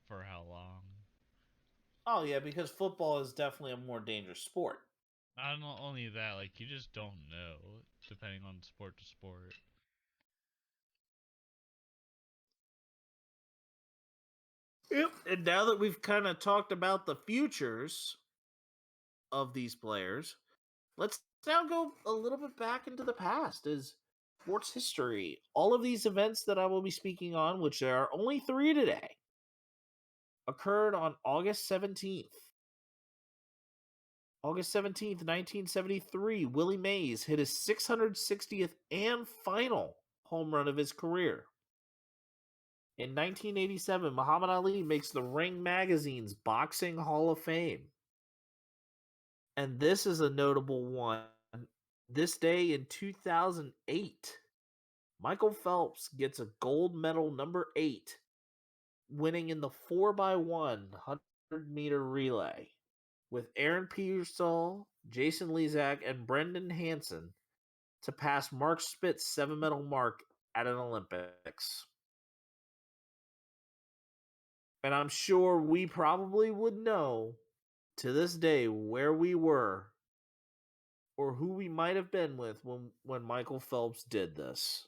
long. Oh yeah, because football is definitely a more dangerous sport. Not only that, like you just don't know depending on sport to sport. Yep. And now that we've kind of talked about the futures of these players, let's now go a little bit back into the past as sports history. All of these events that I will be speaking on, which there are only 3 today, occurred on August 17th. August 17th, 1973, Willie Mays hit his 660th and final home run of his career. In 1987, Muhammad Ali makes the Ring Magazine's Boxing Hall of Fame. And this is a notable one. This day in 2008, Michael Phelps gets a gold medal number 8, winning in the 4x1 100-meter relay with Aaron Pearsall, Jason Lezak, and Brendan Hansen to pass Mark Spitz's 7-medal mark at an Olympics. And I'm sure we probably would know to this day where we were or who we might have been with when Michael Phelps did this.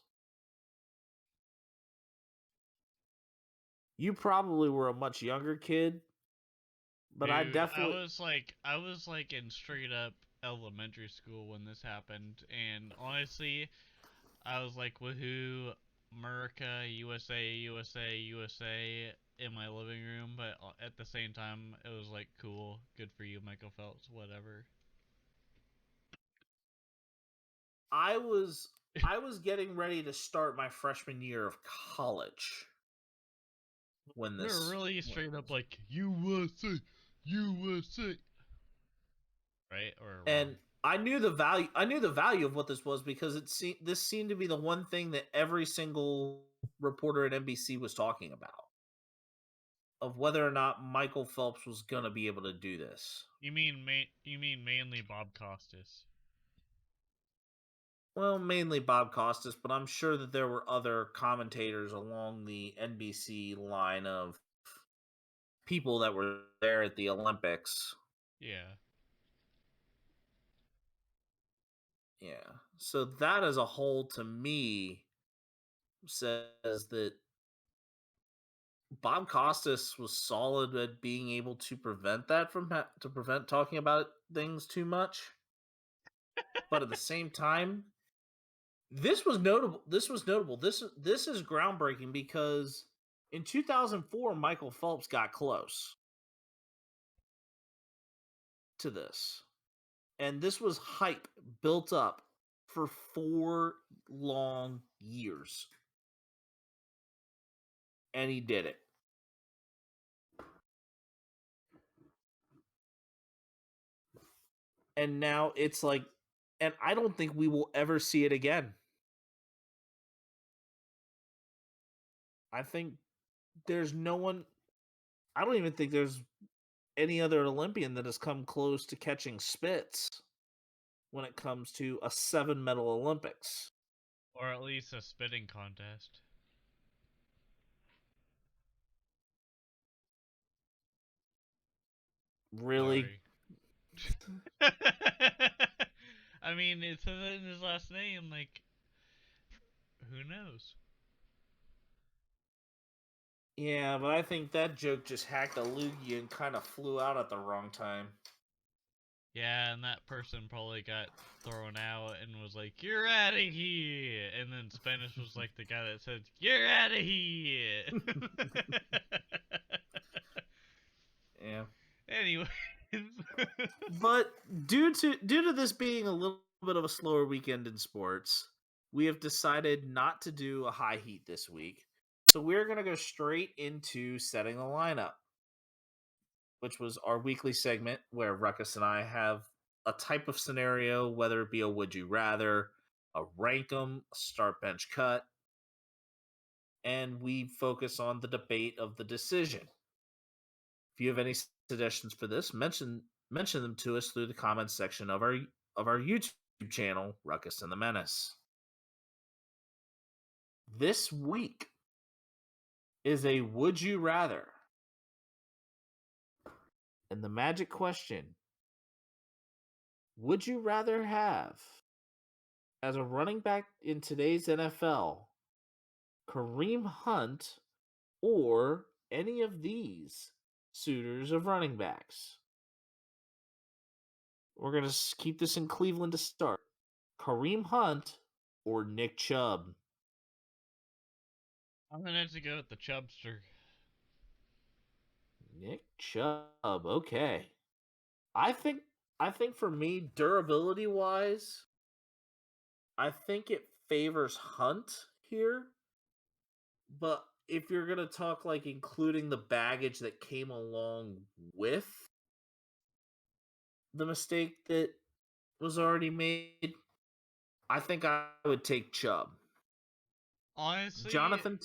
You probably were a much younger kid, but I Dude, definitely I was like in straight up elementary school when this happened, and honestly, I was like, woohoo, America, USA, USA, USA in my living room, but at the same time, it was like, cool, good for you, Michael Phelps, whatever. I was I was getting ready to start my freshman year of college when We were this really straight up like, USA, USA, right? Or wrong? and I knew the value of what this was because this seemed to be the one thing that every single reporter at NBC was talking about. of whether or not Michael Phelps was going to be able to do this. You mean mainly Bob Costas? Well, mainly Bob Costas, but I'm sure that there were other commentators along the NBC line of people that were there at the Olympics. Yeah. Yeah. So that as a whole, to me, says that Bob Costas was solid at being able to prevent that from to prevent talking about things too much. But at the same time, this was notable. This is groundbreaking because in 2004, Michael Phelps got close to this, and this was hype built up for 4 long years, and he did it. And now it's like, and I don't think we will ever see it again. I think there's no one. I don't even think there's any other Olympian that has come close to catching spits when it comes to a 7-medal Olympics. Or at least a spitting contest. Really? Sorry. I mean, it says it in his last name. Like, who knows? Yeah, but I think that joke just hacked a loogie and kind of flew out at the wrong time. Yeah, and that person probably got thrown out and was like, "You're out of here," and then Spanish was like the guy that said, "You're out of here." Yeah. Anyways. But due to this being a little bit of a slower weekend in sports, we have decided not to do a high heat this week. So we're going to go straight into setting the lineup, which was our weekly segment where Ruckus and I have a type of scenario, whether it be a would you rather, a rank 'em, a start bench cut, and we focus on the debate of the decision. If you have any suggestions for this, mention them to us through the comments section of our YouTube channel, Ruckus and The Menace. This week is a would you rather. And the magic question, would you rather have as a running back in today's NFL, Kareem Hunt or any of these suitors of running backs? We're going to keep this in Cleveland to start. Kareem Hunt or Nick Chubb? I'm gonna have to go with the Chubster. Nick Chubb. Okay. I think for me, durability wise, I think it favors Hunt here. But if you're gonna talk like including the baggage that came along with the mistake that was already made, I think I would take Chubb. Honestly, Jonathan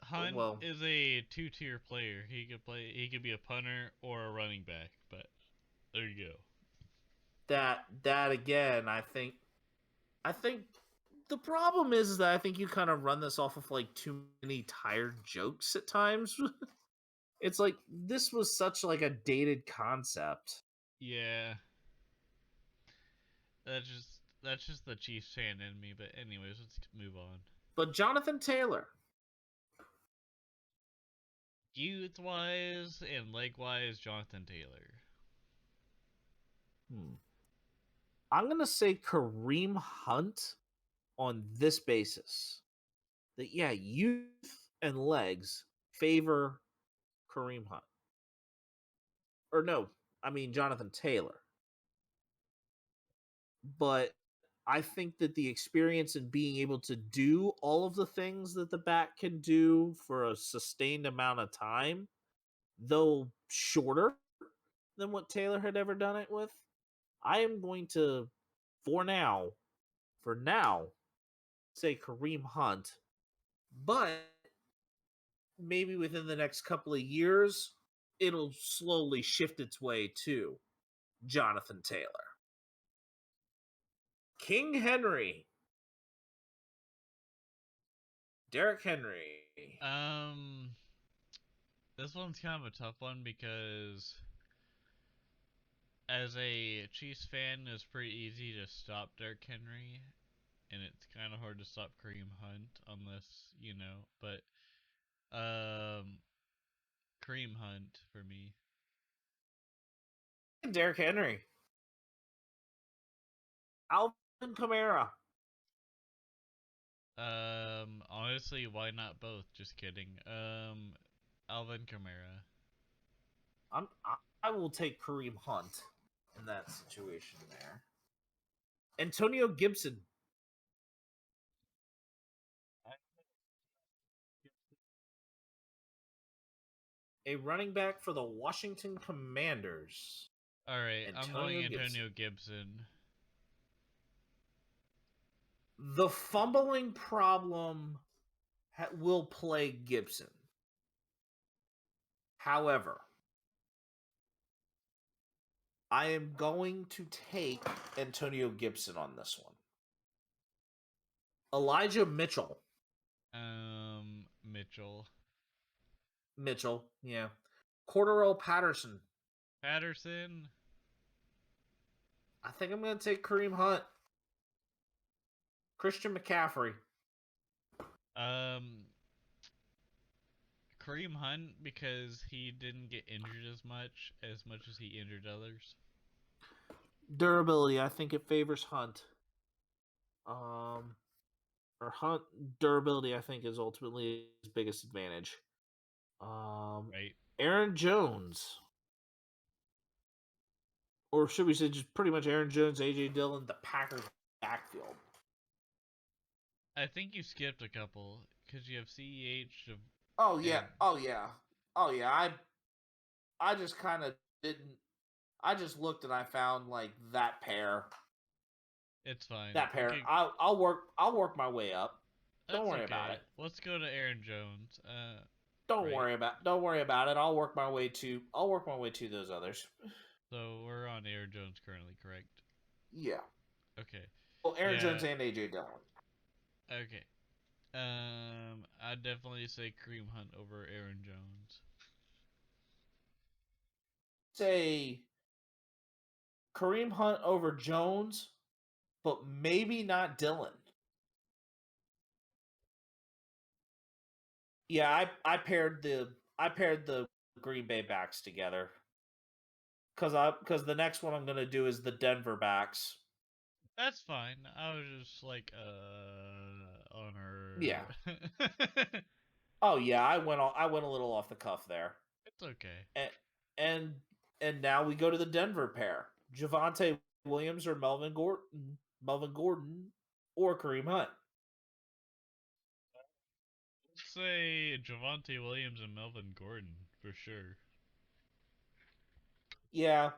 Hunt well, is a two-tier player. He could play. He could be a punter or a running back. But there you go. that again, I think the problem is that I think you kind of run this off of like too many tired jokes at times. It's like this was such like a dated concept. Yeah, that's just the Chiefs fan in me. But anyways, let's move on. But Jonathan Taylor, Youth wise and leg wise, Jonathan Taylor. I'm going to say Kareem Hunt on this basis. That, yeah, youth and legs favor Kareem Hunt. Or no, I mean Jonathan Taylor. But I think that the experience in being able to do all of the things that the back can do for a sustained amount of time, though shorter than what Taylor had ever done it with, I am going to, for now, say Kareem Hunt. But maybe within the next couple of years, it'll slowly shift its way to Jonathan Taylor. King Henry. Derrick Henry. This one's kind of a tough one because as a Chiefs fan, it's pretty easy to stop Derrick Henry, and it's kind of hard to stop Kareem Hunt unless But Kareem Hunt for me. Derrick Henry. Alvin Kamara. Honestly, why not both? Just kidding. Alvin Kamara. I will take Kareem Hunt in that situation there. Antonio Gibson. A running back for the Washington Commanders. All right, I'm going Antonio Gibson. The fumbling problem will plague Gibson. However, I am going to take Antonio Gibson on this one. Elijah Mitchell. Mitchell, yeah. Cordarrelle Patterson. I think I'm going to take Kareem Hunt. Christian McCaffrey. Kareem Hunt because he didn't get injured as much as he injured others. Durability, I think it favors Hunt. Or Hunt durability, I think, is ultimately his biggest advantage. Right. Aaron Jones. Or should we say just pretty much Aaron Jones, A.J. Dillon, the Packers backfield? I think you skipped a couple because you have CEH. Oh yeah. I just kind of didn't. I just looked and I found like that pair. It's fine. That pair. Okay. I'll work my way up. Don't worry about it. Let's go to Aaron Jones. Don't worry about it. I'll work my way to those others. So we're on Aaron Jones currently, correct? Yeah. Okay. Well, Aaron Jones and AJ Dillon. Okay. I'd definitely say Kareem Hunt over Aaron Jones. Say Kareem Hunt over Jones, but maybe not Dillon. Yeah, I paired the Green Bay backs together. Because the next one I'm gonna do is the Denver backs. That's fine. I was just like honor. Yeah. Oh yeah, I went a little off the cuff there. It's okay. And now we go to the Denver pair: Javonte Williams or Melvin Gordon, or Kareem Hunt. Let's say Javonte Williams and Melvin Gordon for sure. Yeah,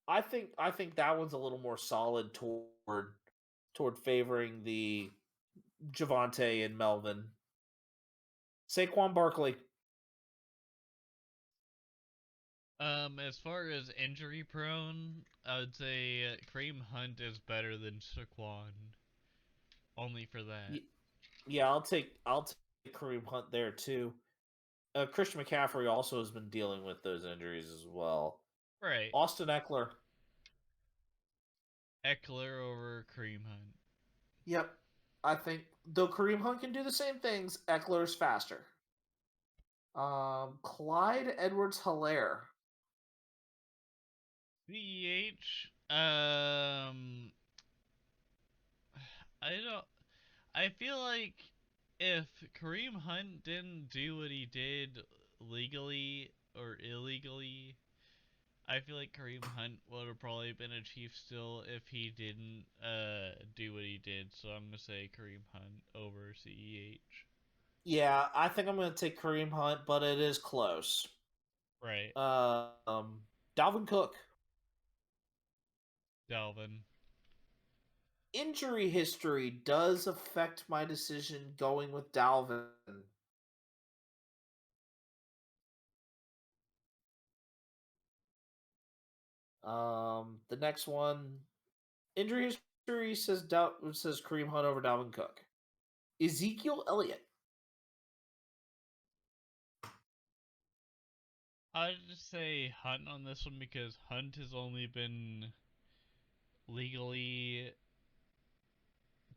I think that one's a little more solid toward favoring the Javonte and Melvin. Saquon Barkley. As far as injury prone, I would say Kareem Hunt is better than Saquon. Only for that. Yeah, I'll take Kareem Hunt there too. Christian McCaffrey also has been dealing with those injuries as well. Right. Austin Eckler. Eckler over Kareem Hunt. Yep. I think though Kareem Hunt can do the same things, Eckler's faster. Clyde Edwards-Helaire. CEH. I feel like if Kareem Hunt didn't do what he did legally or illegally, I feel like Kareem Hunt would have probably been a Chief still if he didn't do what he did. So I'm gonna say Kareem Hunt over CEH. Yeah, I think I'm gonna take Kareem Hunt, but it is close. Right. Dalvin Cook. Dalvin. Injury history does affect my decision going with Dalvin. The next one, injury history says Kareem Hunt over Dalvin Cook. Ezekiel Elliott. I'd just say Hunt on this one because Hunt has only been legally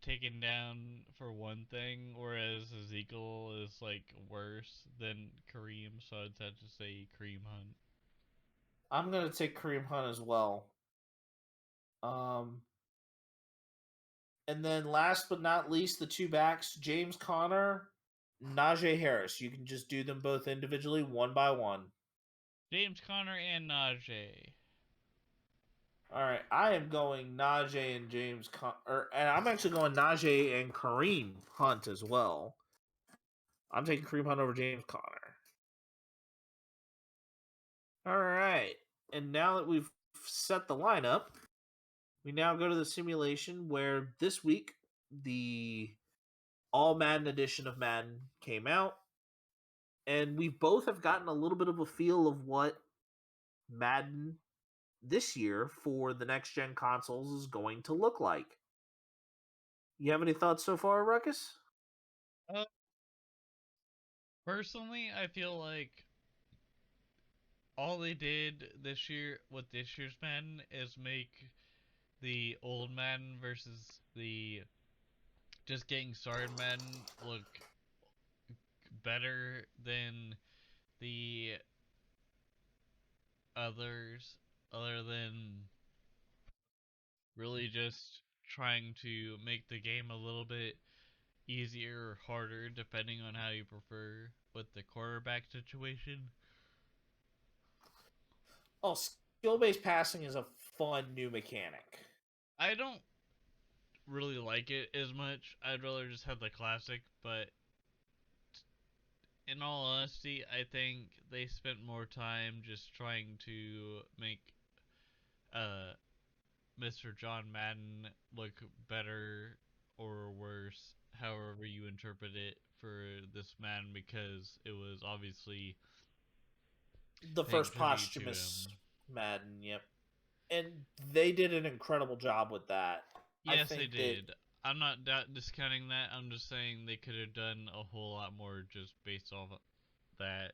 taken down for one thing, whereas Ezekiel is like worse than Kareem, so I'd have to say Kareem Hunt. I'm gonna take Kareem Hunt as well. Um, and then last but not least, the two backs, James Conner, Najee Harris. You can just do them both individually, one by one. James Conner and Najee. All right, I am going Najee and and I'm actually going Najee and Kareem Hunt as well. I'm taking Kareem Hunt over James Conner. All right, and now that we've set the lineup, we now go to the simulation where this week the All Madden edition of Madden came out, and we both have gotten a little bit of a feel of what Madden this year for the next gen consoles is going to look like. You have any thoughts so far, Ruckus? Uh, Personally, I feel like all they did this year with this year's Madden is make the old Madden versus the just getting started Madden look better than the others, other than really just trying to make the game a little bit easier or harder depending on how you prefer with the quarterback situation. Oh, skill based passing is a fun new mechanic. I don't really like it as much. I'd rather just have the classic, but in all honesty, I think they spent more time just trying to make uh Mr. John Madden look better or worse, however you interpret it for this Madden, because it was obviously The paying first tribute to posthumous him. Madden, yep. And they did an incredible job with that. I Yes, they think that did. I'm not discounting that. I'm just saying they could have done a whole lot more just based off of that.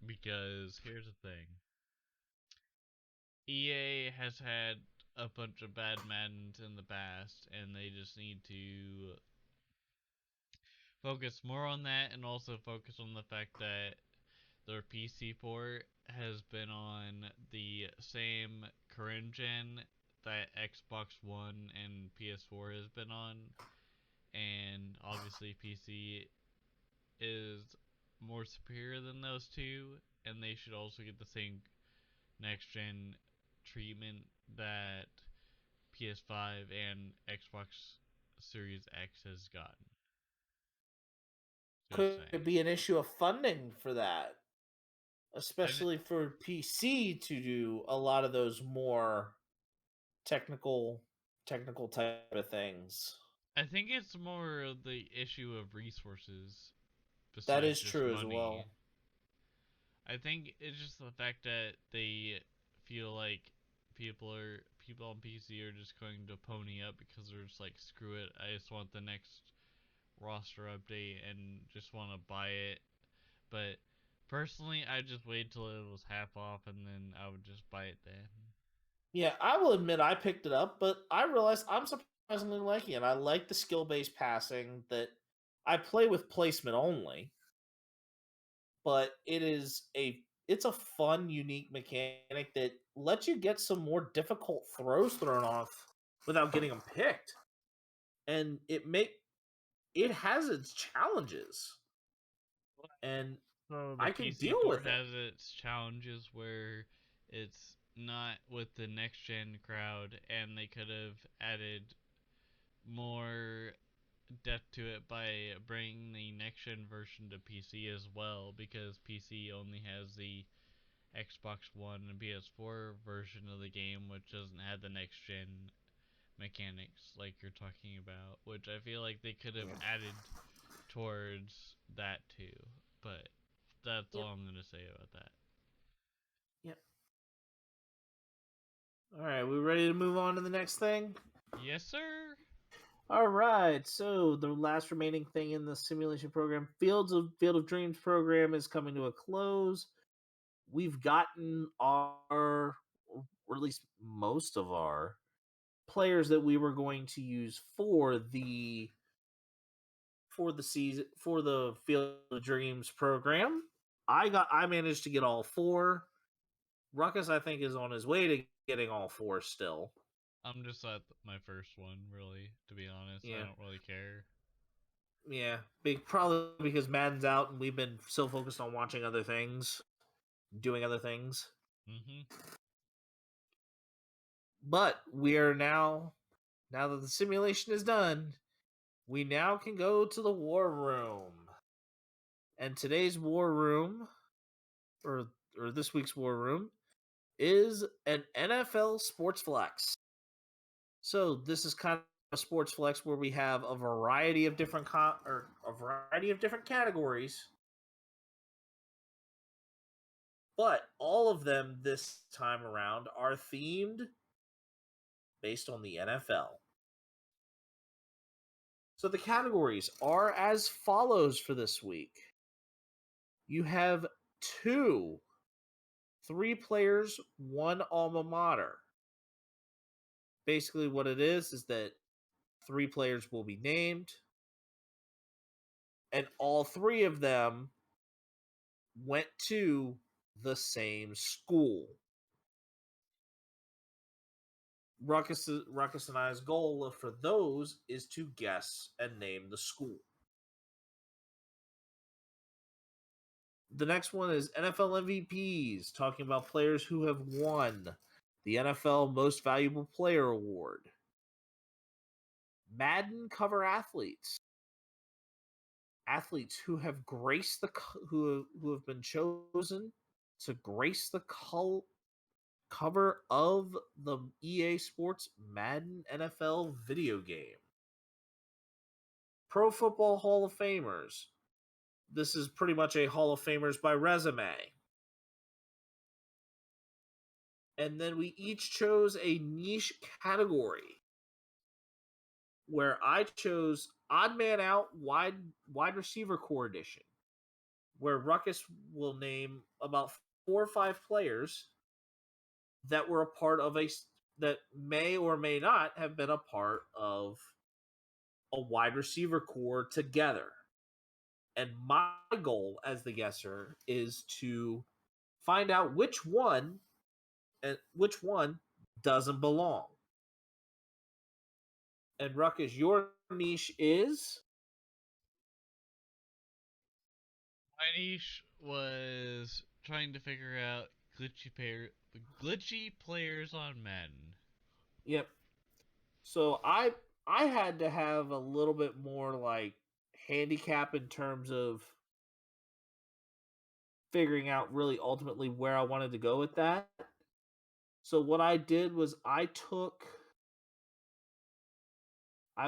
Because here's the thing: EA has had a bunch of bad Maddens in the past, and they just need to focus more on that, and also focus on the fact that their PC port has been on the same current gen that Xbox One and PS4 has been on, and obviously PC is more superior than those two, and they should also get the same next gen treatment that PS5 and Xbox Series X has gotten. Just could saying. be an issue of funding for that, I th- especially for PC to do a lot of those more technical technical type of things. I think it's more the issue of resources That besides is just true as money. well. I think it's just the fact that they feel like people on PC are just going to pony up because they're just like, screw it, I just want the next roster update and just want to buy it. But personally, I just wait till it was half off and then I would just buy it then. Yeah, I will admit I picked it up, but I realized I'm surprisingly liking it. I like the skill based passing that I play with placement only, but it's a fun, unique mechanic that lets you get some more difficult throws thrown off without getting them picked. And it has its challenges, and So the I can PC deal port with it. has its challenges where it's not with the next gen crowd, and they could have added more depth to it by bringing the next gen version to PC as well, because PC only has the Xbox One and PS4 version of the game, which doesn't have the next gen mechanics like you're talking about, which I feel like they could have added towards that too. But that's Yep, all I'm gonna say about that. yep. All right, we ready to move on to the next thing? Yes, sir. All right, so the last remaining thing in the simulation program, Field of Dreams program, is coming to a close. We've gotten or at least most of our players that we were going to use for the season for the Field of Dreams program. I managed to get all four. Ruckus, I think, is on his way to getting all four still. I'm just at my first one, really, to be honest. I Yeah. don't really care. Yeah, probably because Madden's out and we've been so focused on watching other things, doing other things. Mm-hmm. But we are now that the simulation is done, we now can go to the war room. And today's war room, or this week's war room, is an NFL Sports Flex. So this is kind of a Sports Flex where we have a variety of different categories, but all of them this time around are themed based on the NFL. So the categories are as follows for this week. You have three players, one alma mater. Basically, what it is that three players will be named, and all three of them went to the same school. Ruckus and I's goal for those is to guess and name the school. The next one is NFL MVPs, talking about players who have won the NFL Most Valuable Player Award. Madden cover athletes, who have graced who have been chosen to grace the cover of the EA Sports Madden NFL video game. Pro Football Hall of Famers. This is pretty much a Hall of Famers by resume. And then we each chose a niche category, where I chose Odd Man Out wide receiver core edition, where Ruckus will name about 4 or 5 players that were a part of that may or may not have been a part of a wide receiver core together. And my goal as the guesser is to find out which one doesn't belong. And Ruckus, your niche is My niche was trying to figure out glitchy players on Madden. yep. So I had to have a little bit more like handicap in terms of figuring out really ultimately where I wanted to go with that. So what I did was I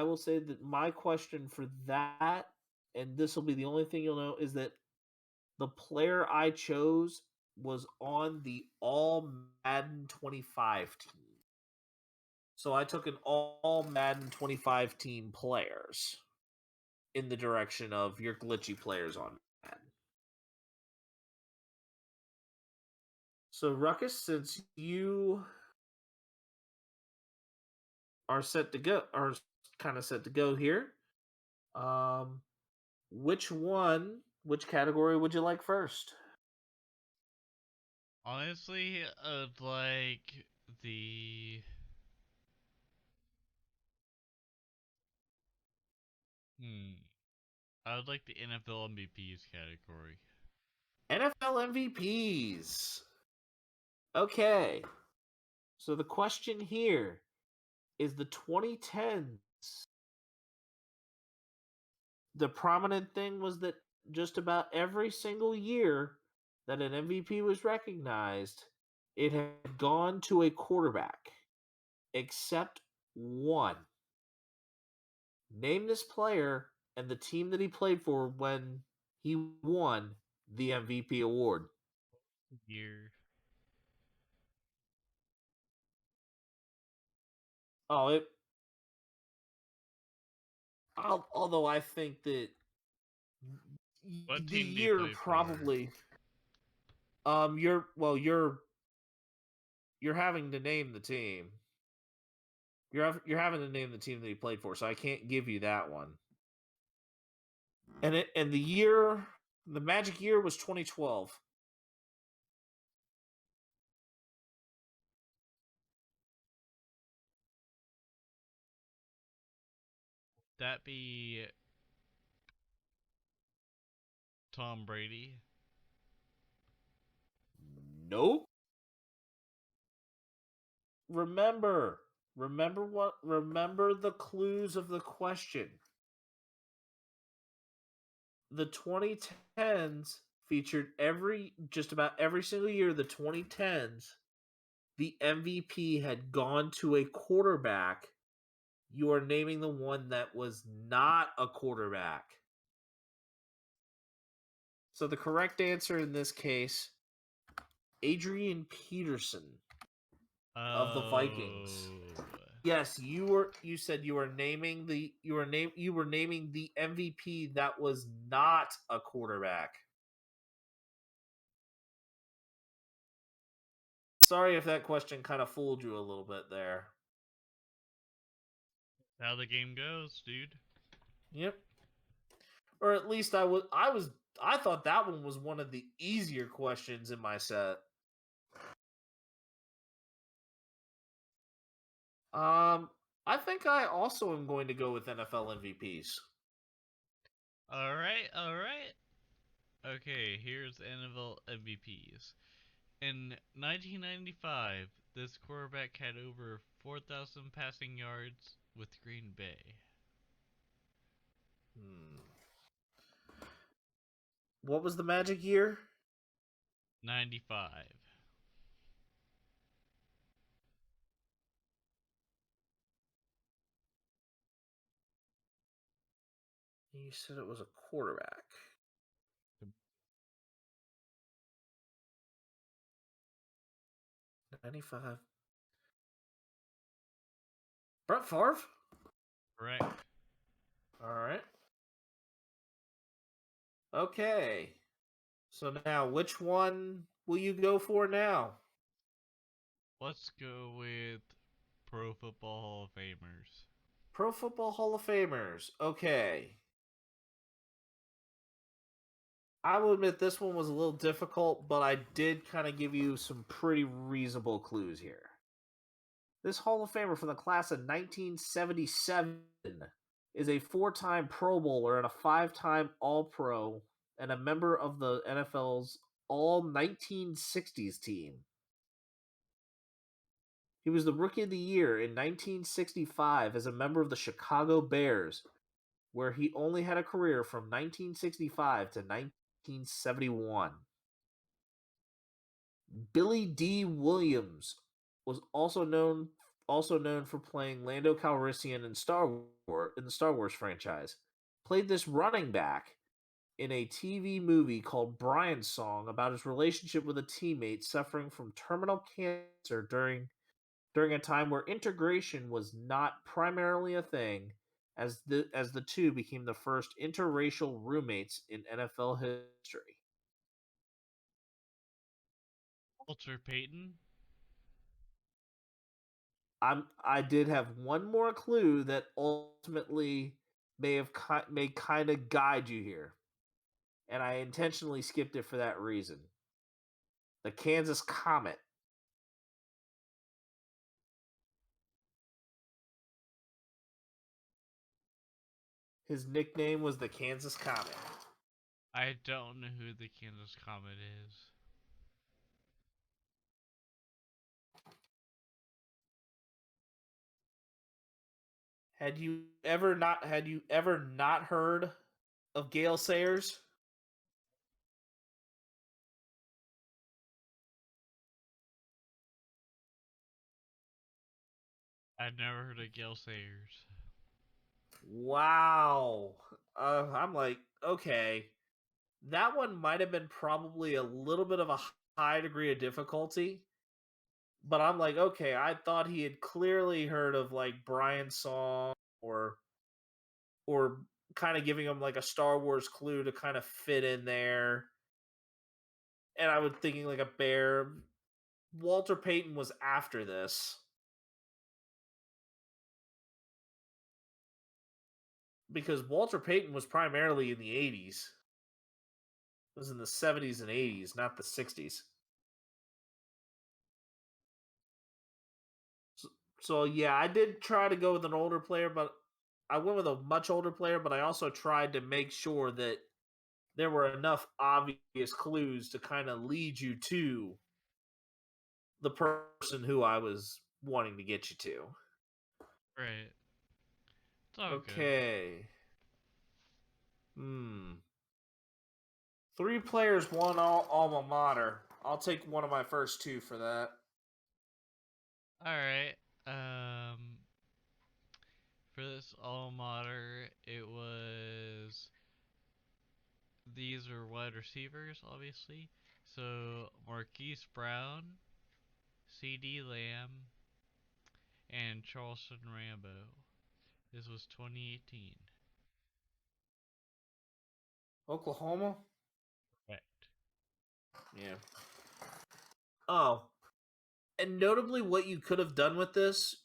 will say that my question for that, and this will be the only thing you'll know, is that the player I chose was on the All Madden 25 team. So I took an All Madden 25 team players in the direction of your glitchy players on Madden. So Ruckus, since you are kind of set to go here, which category would you like first? Honestly, like the I would like the NFL MVPs category. NFL MVPs. Okay. So the question here is the 2010s. The prominent thing was that just about every single year that an MVP was recognized, it had gone to a quarterback, except one. Name this player and the team that he played for when he won the MVP award. Year Oh, although I think that What the team do you year play for? probably you're having to name the team. You're having to name the team that he played for, so I can't give you that one. And the magic year was 2012. That be Tom Brady? Nope. Remember, remember the clues of the question. The 2010s featured just about every single year. The 2010s, the MVP had gone to a quarterback. You are naming the one that was not a quarterback. So the correct answer in this case, Adrian Peterson of the Vikings. Oh. Yes, you said you were naming the MVP that was not a quarterback. Sorry if that question kind of fooled you a little bit there. How the game goes, dude. Yep. Or at least I thought that one was one of the easier questions in my set. I think I also am going to go with NFL MVPs. Alright, alright. Okay, here's NFL MVPs. In 1995, this quarterback had over 4,000 passing yards with Green Bay. What was the magic year? 95. You said it was a quarterback. 95. Brett Favre? Correct. All right. Okay. So now, which one will you go for now? Let's go with Pro Football Hall of Famers. Pro Football Hall of Famers. Okay. I will admit this one was a little difficult, but I did kind of give you some pretty reasonable clues here. This Hall of Famer from the class of 1977 is a 4-time Pro Bowler and a 5-time All Pro and a member of the NFL's All 1960s team. He was the Rookie of the Year in 1965 as a member of the Chicago Bears, where he only had a career from 1965 to 1971. Billy D. Williams was also known for playing Lando Calrissian in the Star Wars franchise. Played this running back in a TV movie called Brian's Song about his relationship with a teammate suffering from terminal cancer during a time where integration was not primarily a thing, as the two became the first interracial roommates in NFL history. Walter Payton. I did have one more clue that ultimately may kind of guide you here, and I intentionally skipped it for that reason. The Kansas Comet. His nickname was the Kansas Comet. I don't know who the Kansas Comet is. Had you ever not heard of Gale Sayers? I've never heard of Gale Sayers. Wow. I'm like, okay. That one might have been probably a little bit of a high degree of difficulty. But I'm like, okay, I thought he had clearly heard of like Brian's song or or kind of giving him like a Star Wars clue to kind of fit in there. And I was thinking like a bear. Walter Payton was after this because Walter Payton was primarily in the 80s. It was in the 70s and 80s, not the 60s. So yeah, I did try to go with an older player, but I went with a much older player, but I also tried to make sure that there were enough obvious clues to kind of lead you to the person who I was wanting to get you to. Right. It's all good. Okay. Three players, one alma mater. I'll take one of my first two for that. All right. For this alma mater, it was these are wide receivers, obviously. So Marquise Brown, C.D. Lamb, and Charleston Rambo. This was 2018. Oklahoma? Correct. Yeah. Oh, and notably, what you could have done with this,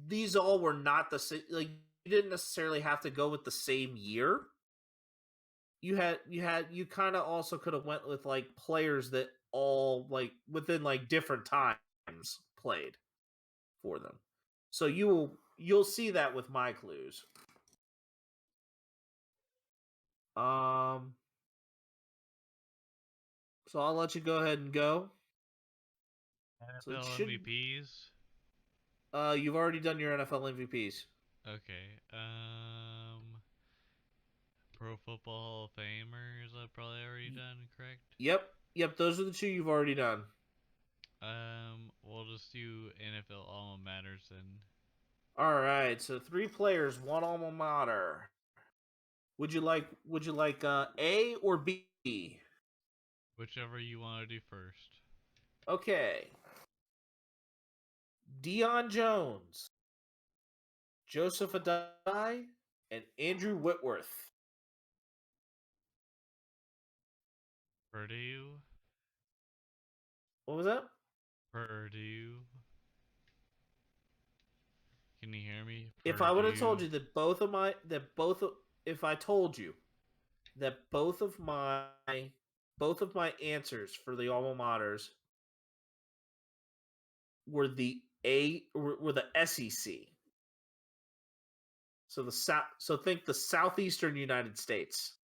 these all were not the same. Like, you didn't necessarily have to go with the same year. You kind of also could have went with like players that all like within like different times played for them. So you'll see that with my clues. Um, so I'll let you go ahead and go. So it NFL should. MVPs. You've already done your NFL MVPs. Okay. Pro Football Hall of Famers. I've probably already done. Correct. Yep. Those are the two you've already done. We'll just do NFL alma maters then. All right. So three players, one alma mater. Would you like A or B? Whichever you want to do first. Okay. Deion Jones, Joseph Adai, and Andrew Whitworth. Purdue. What was that? Purdue. Can you hear me? If I would have Purdue. told you that both of my that both of, if I told you that both of my answers for the alma maters were the SEC. So think the southeastern United States.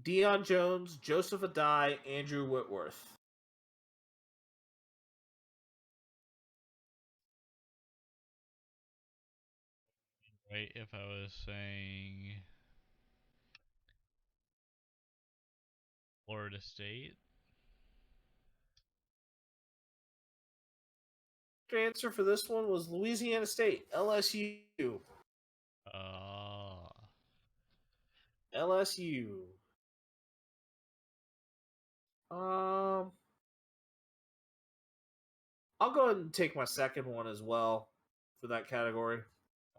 Deion Jones, Joseph Adai, Andrew Whitworth. Right, if I was saying Florida State. The answer for this one was Louisiana State, LSU. Ah. LSU. Um, I'll go ahead and take my second one as well for that category.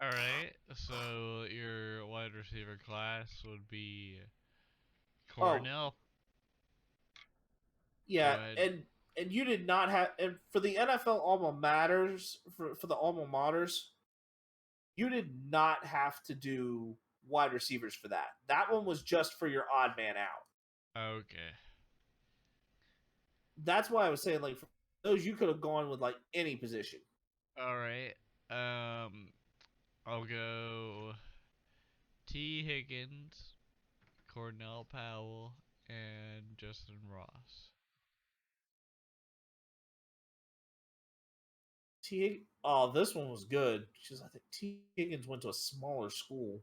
Alright, so your wide receiver class would be Oh, Cornell. Go yeah, ahead. and you did not have and for the NFL alma maters for the alma maters, you did not have to do wide receivers for that. That one was just for your odd man out. Okay. That's why I was saying like for those you could have gone with like any position. Alright. Um, I'll go T. Higgins, Cornell Powell, and Justin Ross. Oh, this one was good. Because I think T. Higgins went to a smaller school.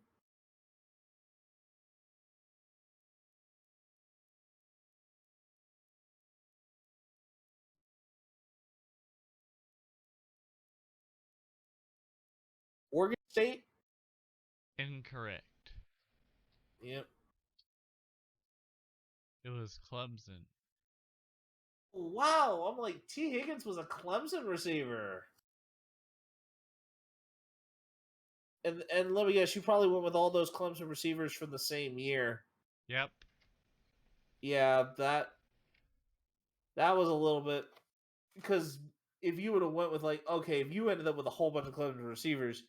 Oregon State? Incorrect. Yep. It was Clemson. wow. I'm like, T. Higgins was a Clemson receiver. And let me guess, you probably went with all those Clemson receivers from the same year. Yep. Yeah, that was a little bit because if you would have went with like, okay, if you ended up with a whole bunch of Clemson receivers,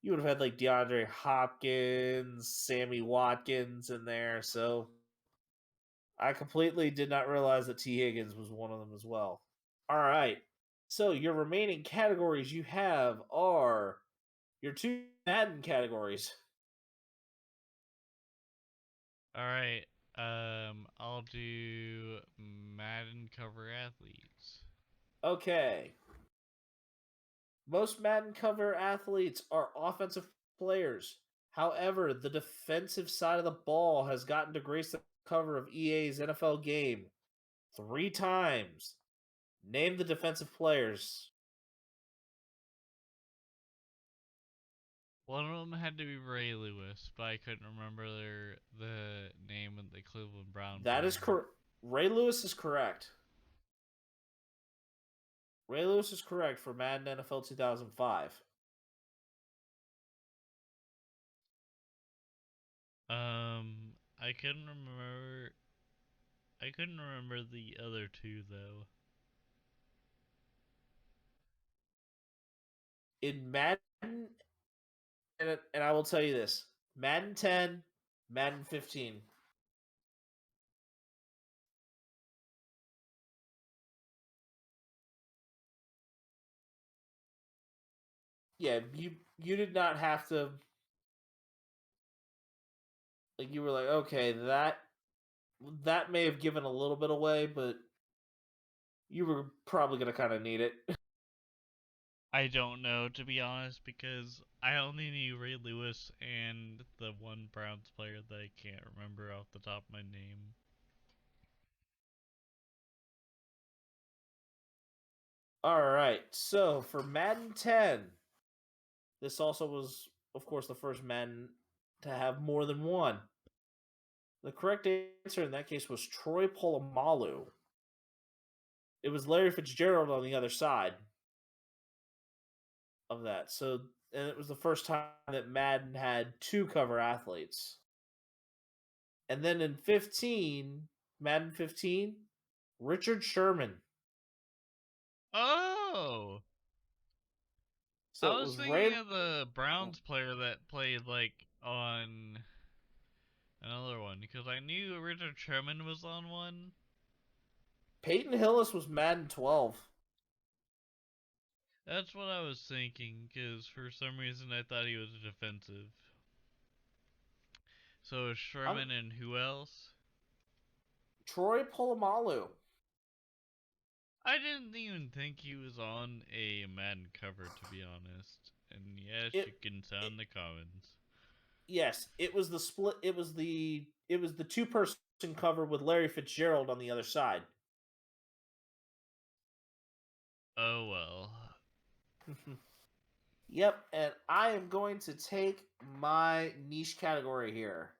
you would have had like DeAndre Hopkins, Sammy Watkins in there. So I completely did not realize that T. Higgins was one of them as well. All right. So your remaining categories you have are your two Madden categories. All right. I'll do Madden cover athletes. Okay. Most Madden cover athletes are offensive players. However, the defensive side of the ball has gotten to grace the cover of EA's NFL game 3 times. Name the defensive players. One of them had to be Ray Lewis, but I couldn't remember the name of the Cleveland Brown That is player. correct. Ray Lewis is correct. Ray Lewis is correct for Madden NFL 2005. I couldn't remember. I couldn't remember the other two though. In Madden, and I will tell you this: Madden 10, Madden 15. Yeah, you did not have to like you were like, okay, that may have given a little bit away, but you were probably gonna kind of need it. I don't know, to be honest, because I only knew Ray Lewis and the one Browns player that I can't remember off the top of my name. All right, so for Madden 10, this also was, of course, the first Madden to have more than one. The correct answer in that case was Troy Polamalu. It was Larry Fitzgerald on the other side of that. So, and it was the first time that Madden had two cover athletes. And then in 15, Madden 15, Richard Sherman. Oh! So I it was was thinking Ray. of the Browns player that played, like, on another one, because I knew Richard Sherman was on one. Peyton Hillis was Madden 12. That's what I was thinking, because for some reason I thought he was defensive. So is I'm Sherman and who else? Troy Polamalu. I didn't even think he was on a Madden cover, to be honest. And yes, you It, can it sound the comments. yes, it was the split. It was the two-person cover with Larry Fitzgerald on the other side. Oh well. Yep, and I am going to take my niche category here.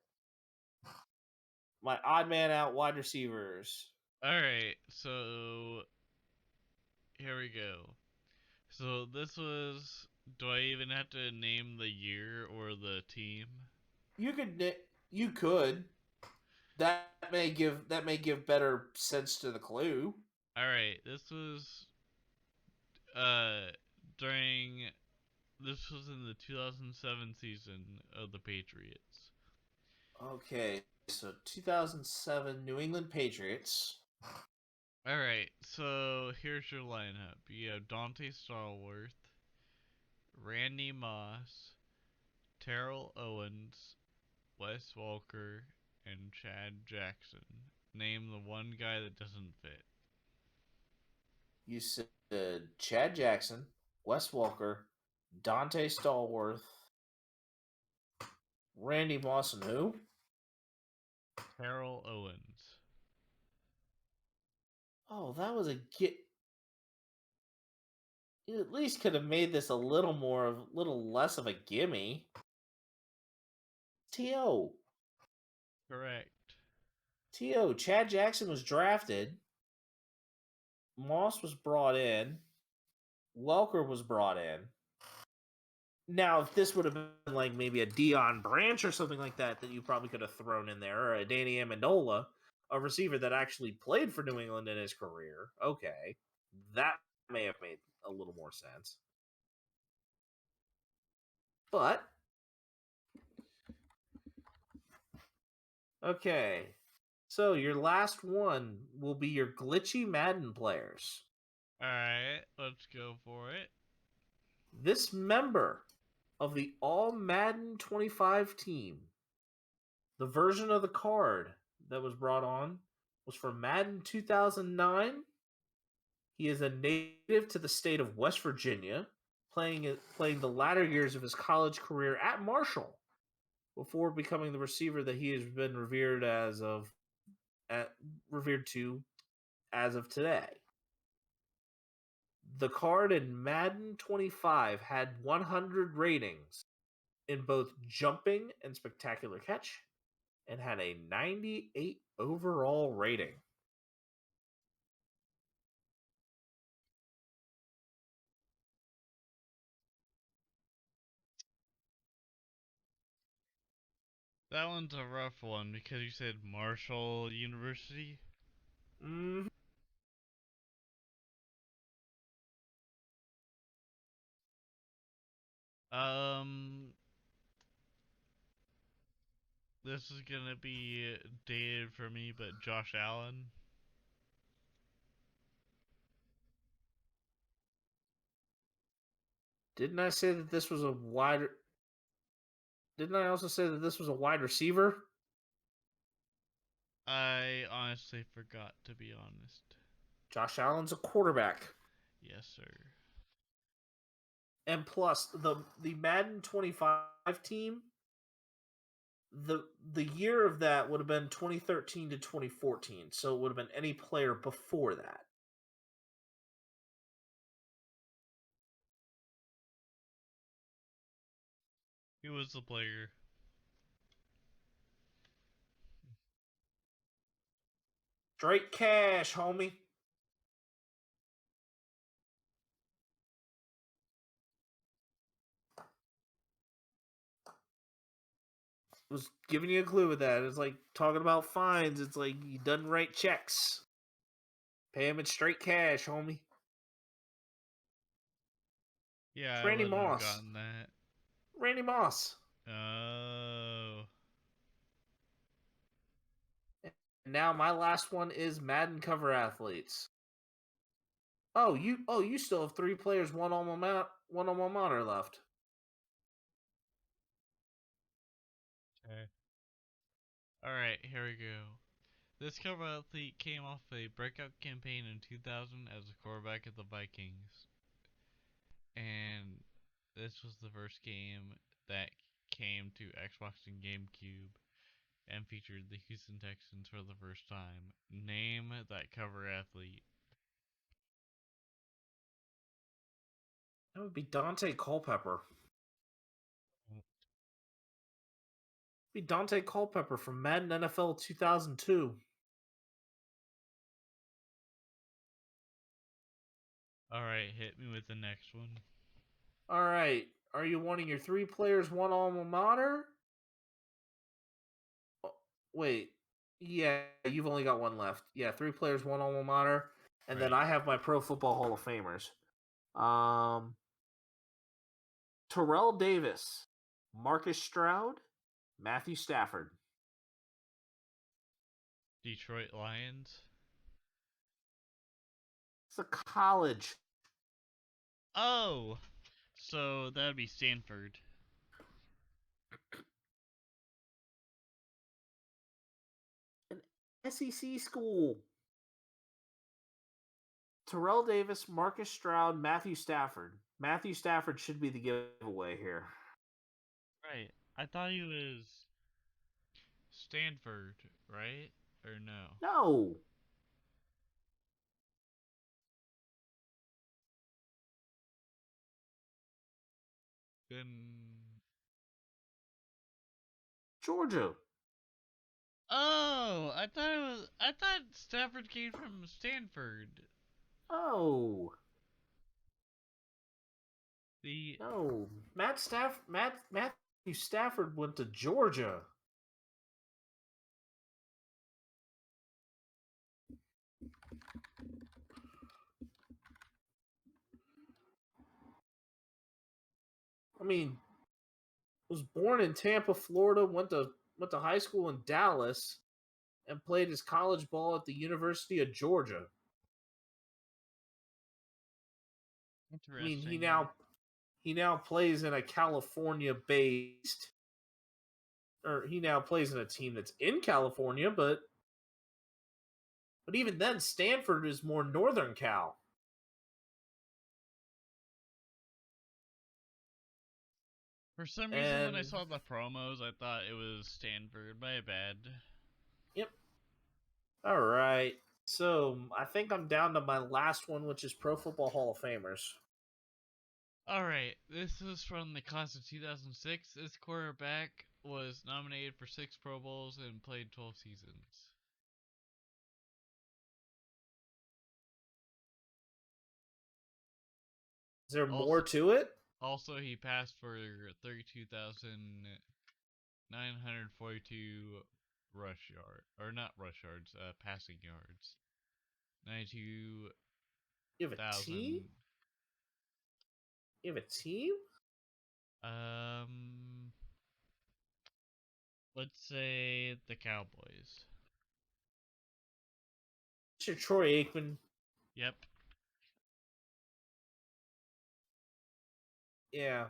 My odd man out wide receivers. Alright, so here we go. So this was. Do I even have to name the year or the team? You could you could that may give better sense to the clue. Alright, this was uh during this was in the 2007 season of the Patriots. Okay, so 2007 New England Patriots. Alright, so here's your lineup. You have Dante Stallworth, Randy Moss, Terrell Owens, Wes Walker, and Chad Jackson. Name the one guy that doesn't fit. You said Chad Jackson, Wes Walker, Dante Stallworth, Randy Moss, and who? Terrell Owens. Oh, that was a get. You at least could have made this a little less of a gimme. To Correct. Chad Jackson was drafted Moss was brought in. Welker was brought in. Now, if this would have been like maybe a Dion Branch or something like that you probably could have thrown in there, or a Danny Amendola, a receiver that actually played for New England in his career, okay, that may have made a little more sense. But, okay, so your last one will be your glitchy Madden players. Alright, let's go for it. This member of the All Madden 25 team, the version of the card that was brought on was for Madden 2009. He is a native to the state of West Virginia, playing the latter years of his college career at Marshall before becoming the receiver that he has been revered to as of today. The card in Madden 25 had 100 ratings in both jumping and spectacular catch, and had a 98 overall rating. That one's a rough one because you said Marshall University. Mm-hmm. Um, this is gonna be dated for me, but Josh Allen. Didn't I say that this was a wide? Didn't I also say that this was a wide receiver? I honestly forgot, to be honest. Josh Allen's a quarterback. Yes, sir. And plus the Madden 25 team, the year of that would have been 2013 to 2014, so it would have been any player before that. Who was the player? Straight cash, homie. Was giving you a clue with that. It's like talking about fines. It's like you doesn't write checks. Pay him in straight cash, homie. Yeah, It's I Randy wouldn't have Moss. gotten that. Randy Moss. Oh. And now my last one is Madden cover athletes. You still have 3 players, one alma mater left. Okay. Alright, here we go. This cover athlete came off a breakout campaign in 2000 as a quarterback of the Vikings. And this was the first game that came to Xbox and GameCube and featured the Houston Texans for the first time. Name that cover athlete. That would be Dante Culpepper. Be Dante Culpepper from Madden NFL 2002. Alright, hit me with the next one. All right. Are you wanting your 3 players, one alma mater? Oh, wait. Yeah, you've only got one left. Yeah, 3 players, one alma mater. And then Right. I have my Pro Football Hall of Famers. Terrell Davis, Marcus Stroud, Matthew Stafford. Detroit Lions. It's a college. Oh! So that would be Stanford. An SEC school. Terrell Davis, Marcus Stroud, Matthew Stafford. Matthew Stafford should be the giveaway here. Right. I thought he was Stanford, right? Or no? No. Then. Georgia. Oh, I thought Stafford came from Stanford. Oh. The No. Matthew Stafford went to Georgia. I mean, was born in Tampa, Florida, went to high school in Dallas, and played his college ball at the University of Georgia. I mean, interesting. he now plays in a California based, or he now plays in a team that's in California, but even then Stanford is more Northern Cal. For some reason, when I And saw the promos, I thought it was Stanford. My bad. yep. All right. So I think I'm down to my last one, which is Pro Football Hall of Famers. Alright, this is from the class of 2006. This quarterback was nominated for 6 Pro Bowls and played 12 seasons. Is there more Also, to it? also he passed for 32,942 rush yard or not rush yards, passing yards. 92,000. You have a team? You have a team? Um, let's say the Cowboys. Sure, Troy Aikman. Yep. Yeah.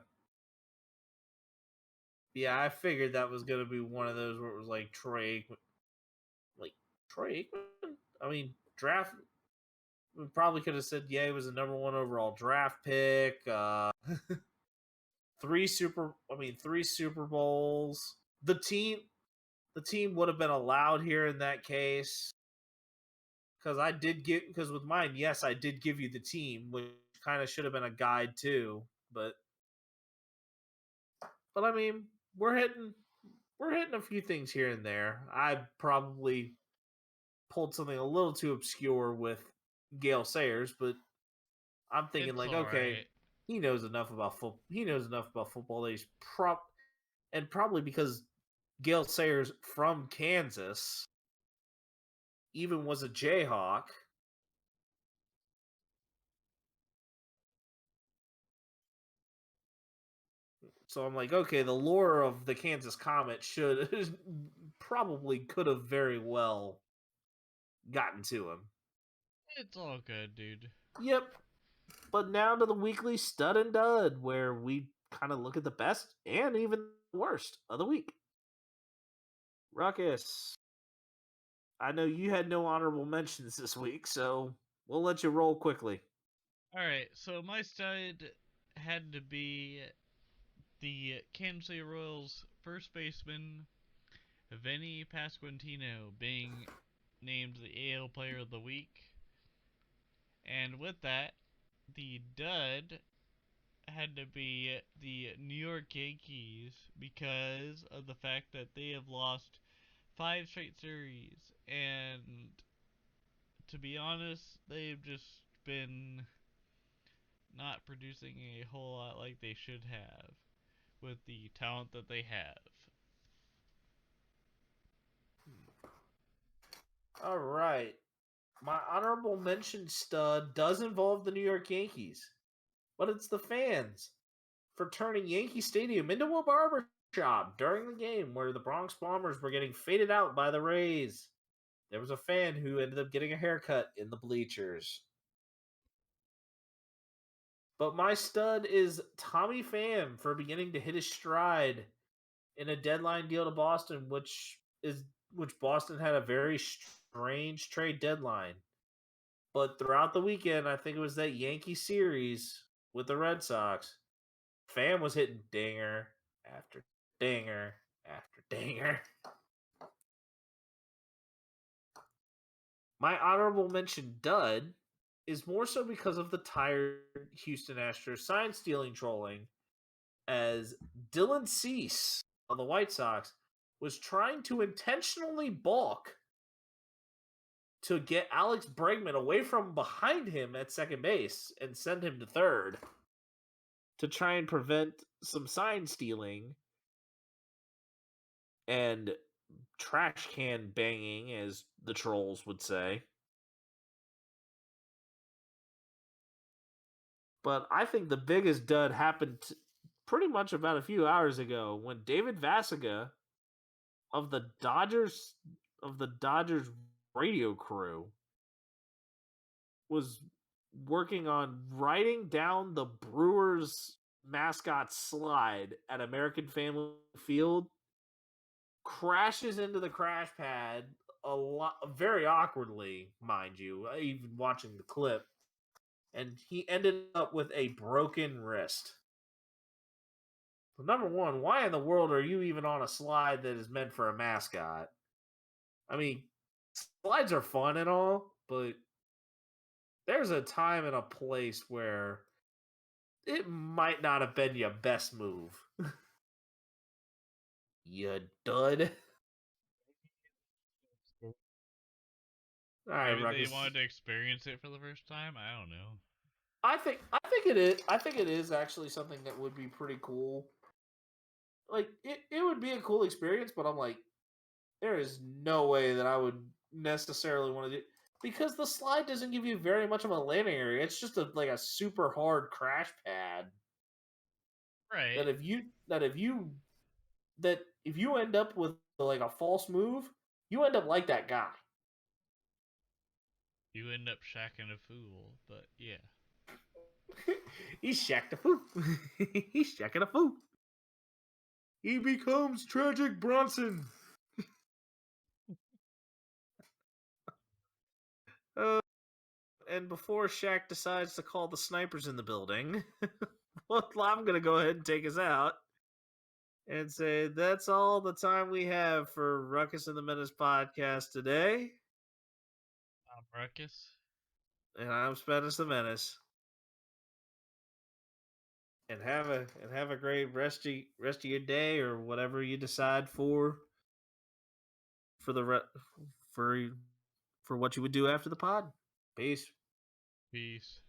Yeah, I figured that was gonna be one of those where it was like Troy Aikman. Like Troy Aikman? I mean, draft. We probably could have said, yeah, he was a number one overall draft pick. Three Super Bowls. The team would have been allowed here in that case. Because with mine, yes, I did give you the team, which kind of should have been a guide too. But I mean, we're hitting a few things here and there. I probably pulled something a little too obscure with Gale Sayers, but I'm thinking It's like, okay, alright. he knows enough about football. He knows enough about football that he's and probably because Gale Sayers from Kansas even was a Jayhawk. So I'm like, okay, the lore of the Kansas Comet should probably could have very well gotten to him. It's all good, dude. Yep. But now to the weekly stud and dud, where we kind of look at the best and even the worst of the week. Ruckus, I know you had no honorable mentions this week, so we'll let you roll quickly. Alright, so my stud had to be the Kansas City Royals first baseman, Vinny Pasquantino, being named the AL Player of the Week. And with that, the dud had to be the New York Yankees because of the fact that they have lost 5 straight series. And to be honest, they've just been not producing a whole lot like they should have with the talent that they have. All right. My honorable mention stud does involve the New York Yankees, but it's the fans for turning Yankee Stadium into a barber shop during the game where the Bronx Bombers were getting faded out by the Rays. There was a fan who ended up getting a haircut in the bleachers. But my stud is Tommy Pham for beginning to hit his stride in a deadline deal to Boston, which Boston had a very strange trade deadline. But throughout the weekend, I think it was that Yankee series with the Red Sox, Pham was hitting dinger after dinger after dinger. My honorable mention dud is more so because of the tired Houston Astros sign stealing trolling, as Dylan Cease of the White Sox was trying to intentionally balk to get Alex Bregman away from behind him at second base and send him to third to try and prevent some sign stealing and trash can banging, as the trolls would say. But I think the biggest dud happened pretty much about a few hours ago when David Vasiga of the Dodgers radio crew was working on writing down the Brewers mascot slide at American Family Field, crashes into the crash pad very awkwardly, mind you, even watching the clip, and he ended up with a broken wrist. Well, number one, why in the world are you even on a slide that is meant for a mascot? I mean, slides are fun and all, but there's a time and a place where it might not have been your best move. You dud. All right, Maybe they Ruckus. wanted to experience it for the first time. I don't know. I think it is. I think it is actually something that would be pretty cool. Like it would be a cool experience, but I'm like, there is no way that I would necessarily want to do, because the slide doesn't give you very much of a landing area. It's just a super hard crash pad. Right. If you end up with like a false move, you end up like that guy. You end up shacking a fool, but yeah. He's shacked a fool. He's shacking a fool. He becomes Tragic Bronson. And before Shaq decides to call the snipers in the building, well, I'm going to go ahead and take us out and say that's all the time we have for Ruckus and the Menace podcast today. I'm Ruckus. And I'm Spanish the Menace. And have a great rest of your day, or whatever you decide for the for what you would do after the pod. Peace. Peace.